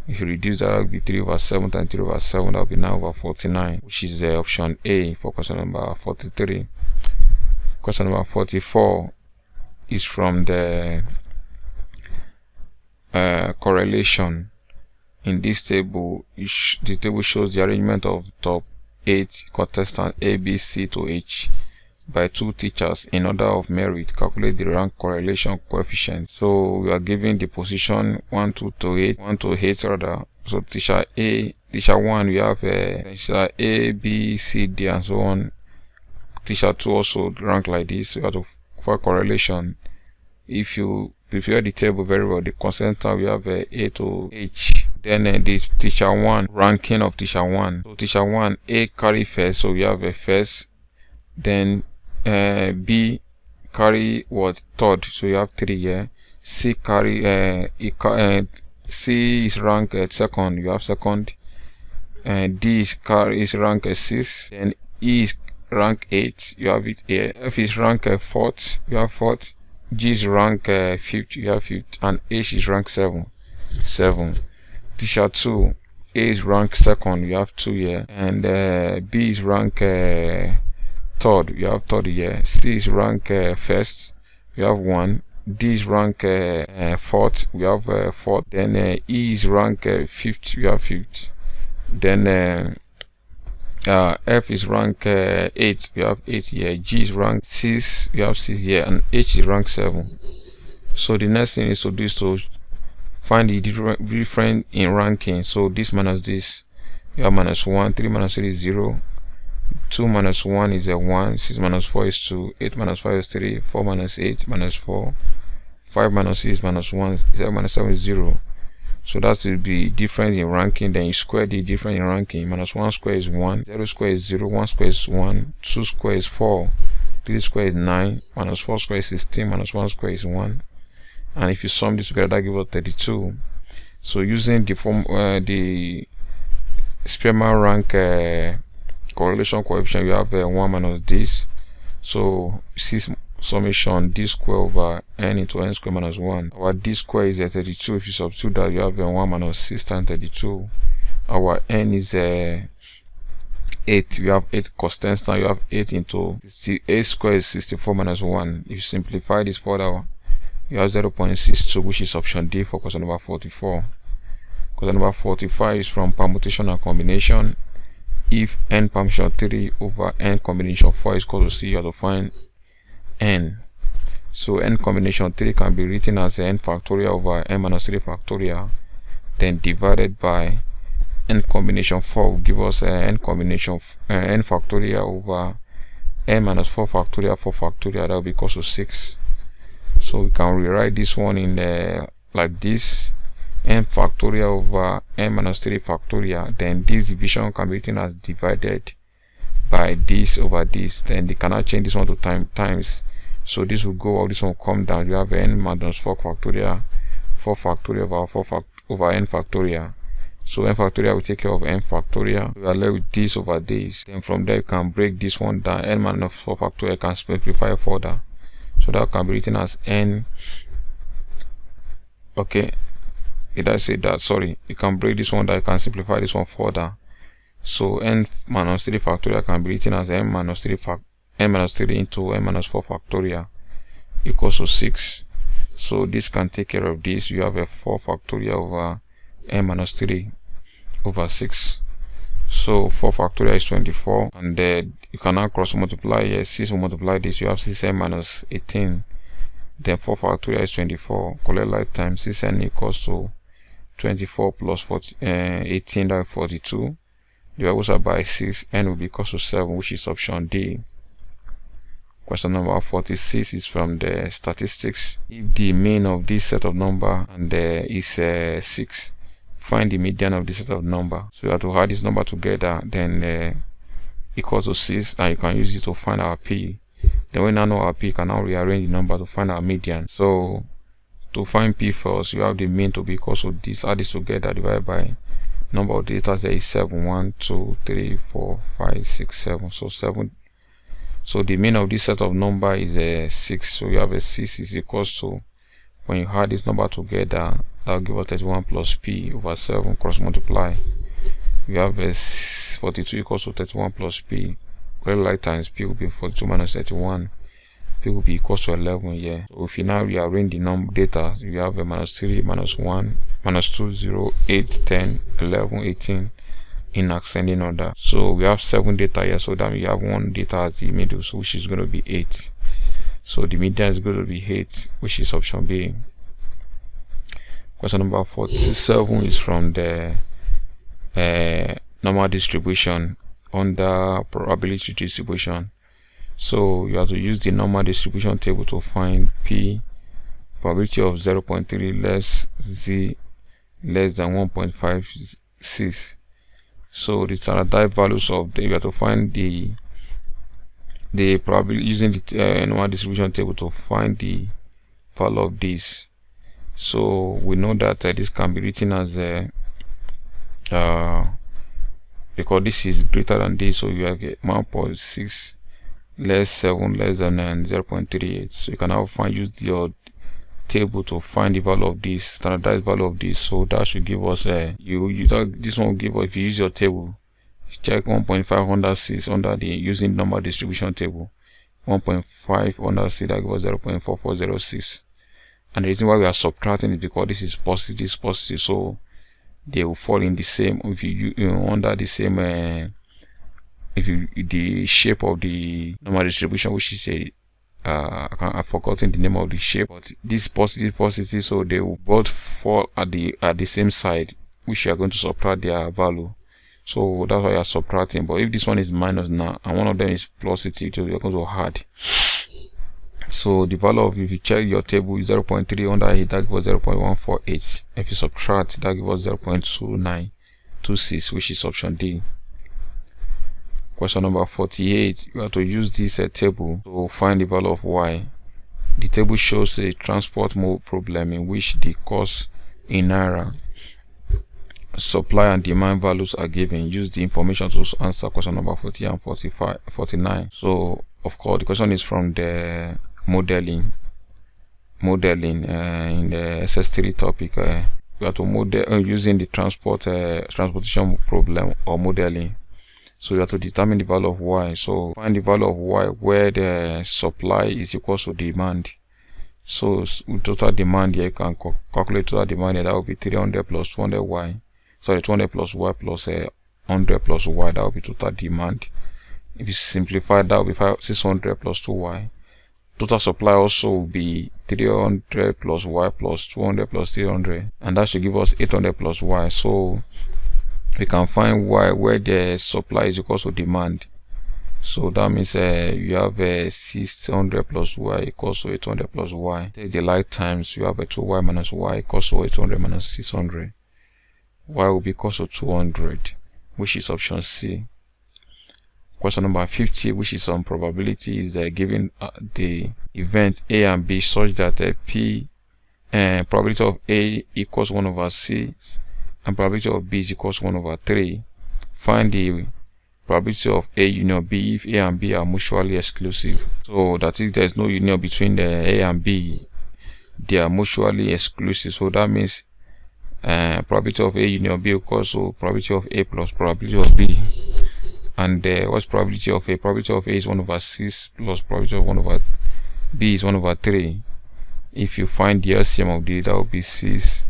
If you reduce that, will be 3 over 7 times 3 over 7. That will be 9 over 49, which is option A for question number 43. Question number 44 is from the correlation. In this table, the table shows the arrangement of top 8 contestants A, B, C to H by 2 teachers in order of merit. Calculate the rank correlation coefficient. So we are given the position 1 to 8 rather. So teacher 1, we have teacher A, B, C, D and so on. Teacher 2 also rank like this. So you have to for correlation. If you prepare the table very well, the constant we have A to H. Then the teacher 1, ranking of teacher 1. So teacher 1, A carry first, so we have a first. Then B carry third, so you have 3 here. C carry C is rank second, you have second. D is rank 6. Then E is rank 8, you have it here. F is rank 4th, you have 4th. G is rank 5th, you have 5th, and H is rank 7. Teacher 2, A is rank 2nd, you have 2 here, and B is rank 3rd, you have 3rd here. C is rank 1st, you have 1. D is rank 4th, we have 4th. Then E is rank 5th, you have 5th. Then F is rank 8, you have 8 here. G is rank 6, you have 6 here, and H is rank 7. So the next thing is to do is to find the difference in ranking. So this minus this, you have minus 1, 3 minus 3 is 0, 2 minus 1 is a 1, 6 minus 4 is 2, 8 minus 5 is 3, 4 minus 8 minus 4, 5 minus 6 is minus 1, 7 minus 7 is 0. So that will be difference in ranking. Then you square the difference in ranking. Minus 1 square is 1, 0 square is 0, 1 square is 1, 2 square is 4, 3 square is 9, minus 4 square is 16, minus 1 square is 1. And if you sum this together, that gives us 32. So using the form the Spearman rank correlation coefficient, you have 1 minus this. So this summation d square over n into n square minus 1. Our d square is 32. If you substitute that, you have 1 minus 6 times 32. Our n is 8. You have 8 constant. Now you have 8 into 8 square is 64 minus 1. If you simplify this further, you have 0.62, which is option D for question number 44. Question number 45 is from permutation and combination. If n permutation 3 over n combination 4 is equal to C, you have to find n. So n combination 3 can be written as n factorial over n minus 3 factorial, then divided by n combination 4 will give us n combination n factorial over n minus 4 factorial 4 factorial. That will be equal to 6. So we can rewrite this one in like this: n factorial over n minus 3 factorial. Then this division can be written as divided by this over this. Then they cannot change this one to times. So this will go up, this one will come down. You have n minus 4 factorial, 4 factorial over 4 over n factorial. So n factorial will take care of n factorial. We are left with this over this. Then from there you can break this one down. N minus 4 factorial can simplify further. So that can be written as n. Okay, did I say that? Sorry, you can break this one down. You can simplify this one further. So n minus 3 factorial can be written as n minus 3 into n minus 4 factorial equals to 6. So this can take care of this. You have a 4 factorial over n minus 3 over 6. So 4 factorial is 24, and you can now cross multiply here. 6 will multiply this. You have 6n minus 18. Then 4 factorial is 24. Collect like times 6n equals to 24 plus 18, that is 42. Divided by 6, n will be equal to 7, which is option D. Question number 46 is from the statistics. If the mean of this set of number and is 6, find the median of this set of number. So you have to add this number together, then equals to 6, and you can use it to find our p. Then when I know our p, you can now rearrange the number to find our median. So to find p first, you have the mean to be equal to this. Add this together, divided by number of data there is 7. 1, 2, 3, 4, 5, 6, 7. So 7. So the mean of this set of number is 6. So you have a 6 is equals to, when you add this number together, that will give us 31 plus p over 7. Cross multiply. We have a 42 equals to 31 plus p. Like times p will be 42 minus 31. P will be equals to 11 here. So if you now rearrange the number data, you have a minus 3, minus 1, minus 2, 0, 8, 10, 11, 18 in ascending order. So we have 7 data here, so that we have 1 data at the middle, so which is going to be 8. So the median is going to be 8, which is option B. Question number 47 is from the normal distribution under probability distribution. So you have to use the normal distribution table to find P, probability of 0.3 less Z less than 1.56. So the standardized values of the, you have to find the probability using the normal distribution table to find the value of this. So we know that this can be written as because this is greater than this, so you have 1.6 less 7 less than 0.38. So you can now use your table to find the value of this, standardized value of this. So that should give us this one will give us, if you use your table, check 1.5 under 6 under the using normal distribution table, 1.5 under 6, that gives us 0.4406. And the reason why we are subtracting is because this is positive, this is positive, so they will fall in the same, if you under the same if you the shape of the normal distribution, which is I've forgotten the name of the shape, but this positive, so they will both fall at the same side, which you are going to subtract their value. So that's why you are subtracting. But if this one is minus now and one of them is positive, so you're going to add. So the value of, if you check your table, is 0.3 under it, that gives us 0.148. If you subtract, that gives us 0.2926, which is option D. Question number 48, you have to use this table to find the value of y. The table shows a transport mode problem in which the cost in naira, supply and demand values are given. Use the information to answer question number 40 and 49. So of course the question is from the modeling in the S.S.C.E topic. You have to model using the transportation problem or modeling. So you have to determine the value of y. So find the value of y where the supply is equal to demand. So with total demand here, you can calculate total demand here. That will be 300 plus 200y. Sorry, 200 plus y plus 100 plus y. That will be total demand. If you simplify, that will be 600 plus 2y. Total supply also will be 300 plus y plus 200 plus 300, and that should give us 800 plus y. So we can find y where the supply is equal to demand. So that means you have 600 plus y equals to 800 plus y. Take the like times, you have a 2y minus y equals to 800 minus 600. Y will be equal to 200, which is option C. Question number 50, which is on probability, is given the event A and B such that P probability of A equals 1 over 6 and probability of B is equals to 1 over 3. Find the probability of A union B if A and B are mutually exclusive. So that is, there is no union between the A and B, they are mutually exclusive. So that means probability of A union B equals to probability of A plus probability of B. And what's probability of A? Probability of A is 1 over 6 plus probability of 1 over B is 1 over 3. If you find the LCM of D, that will be 6.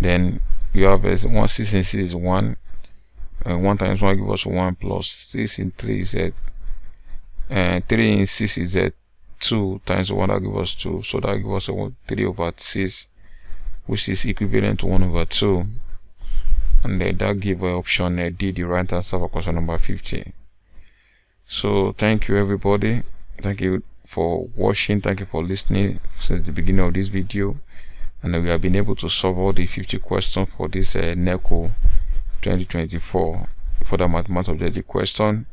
Then you have 1, 6 and 6 is 1. 1 times 1 gives us 1 plus 6 in 3 is 3 in 6 is 2 times 1, that gives us 2. So that gives us 3 over 6, which is equivalent to 1 over 2. And that gives option D, the right answer for question number 50. So thank you everybody. Thank you for watching. Thank you for listening since the beginning of this video. And we have been able to solve all the 50 questions for this Neco 2024 for the mathematics objective question.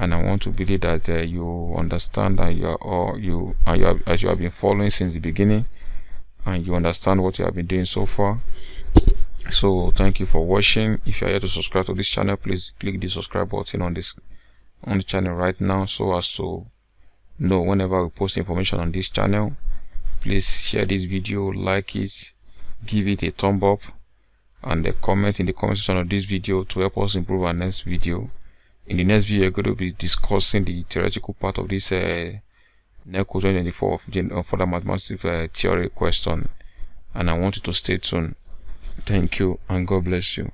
And I want to believe that you understand that as you have been following since the beginning, and you understand what you have been doing so far. So thank you for watching. If you are here to subscribe to this channel, please click the subscribe button on the channel right now, so as to know whenever we post information on this channel. Please share this video, like it, give it a thumb up, and comment in the comment section of this video to help us improve our next video. In the next video, we're going to be discussing the theoretical part of this Neco 2024 for the mathematics theory question, and I want you to stay tuned. Thank you and God bless you.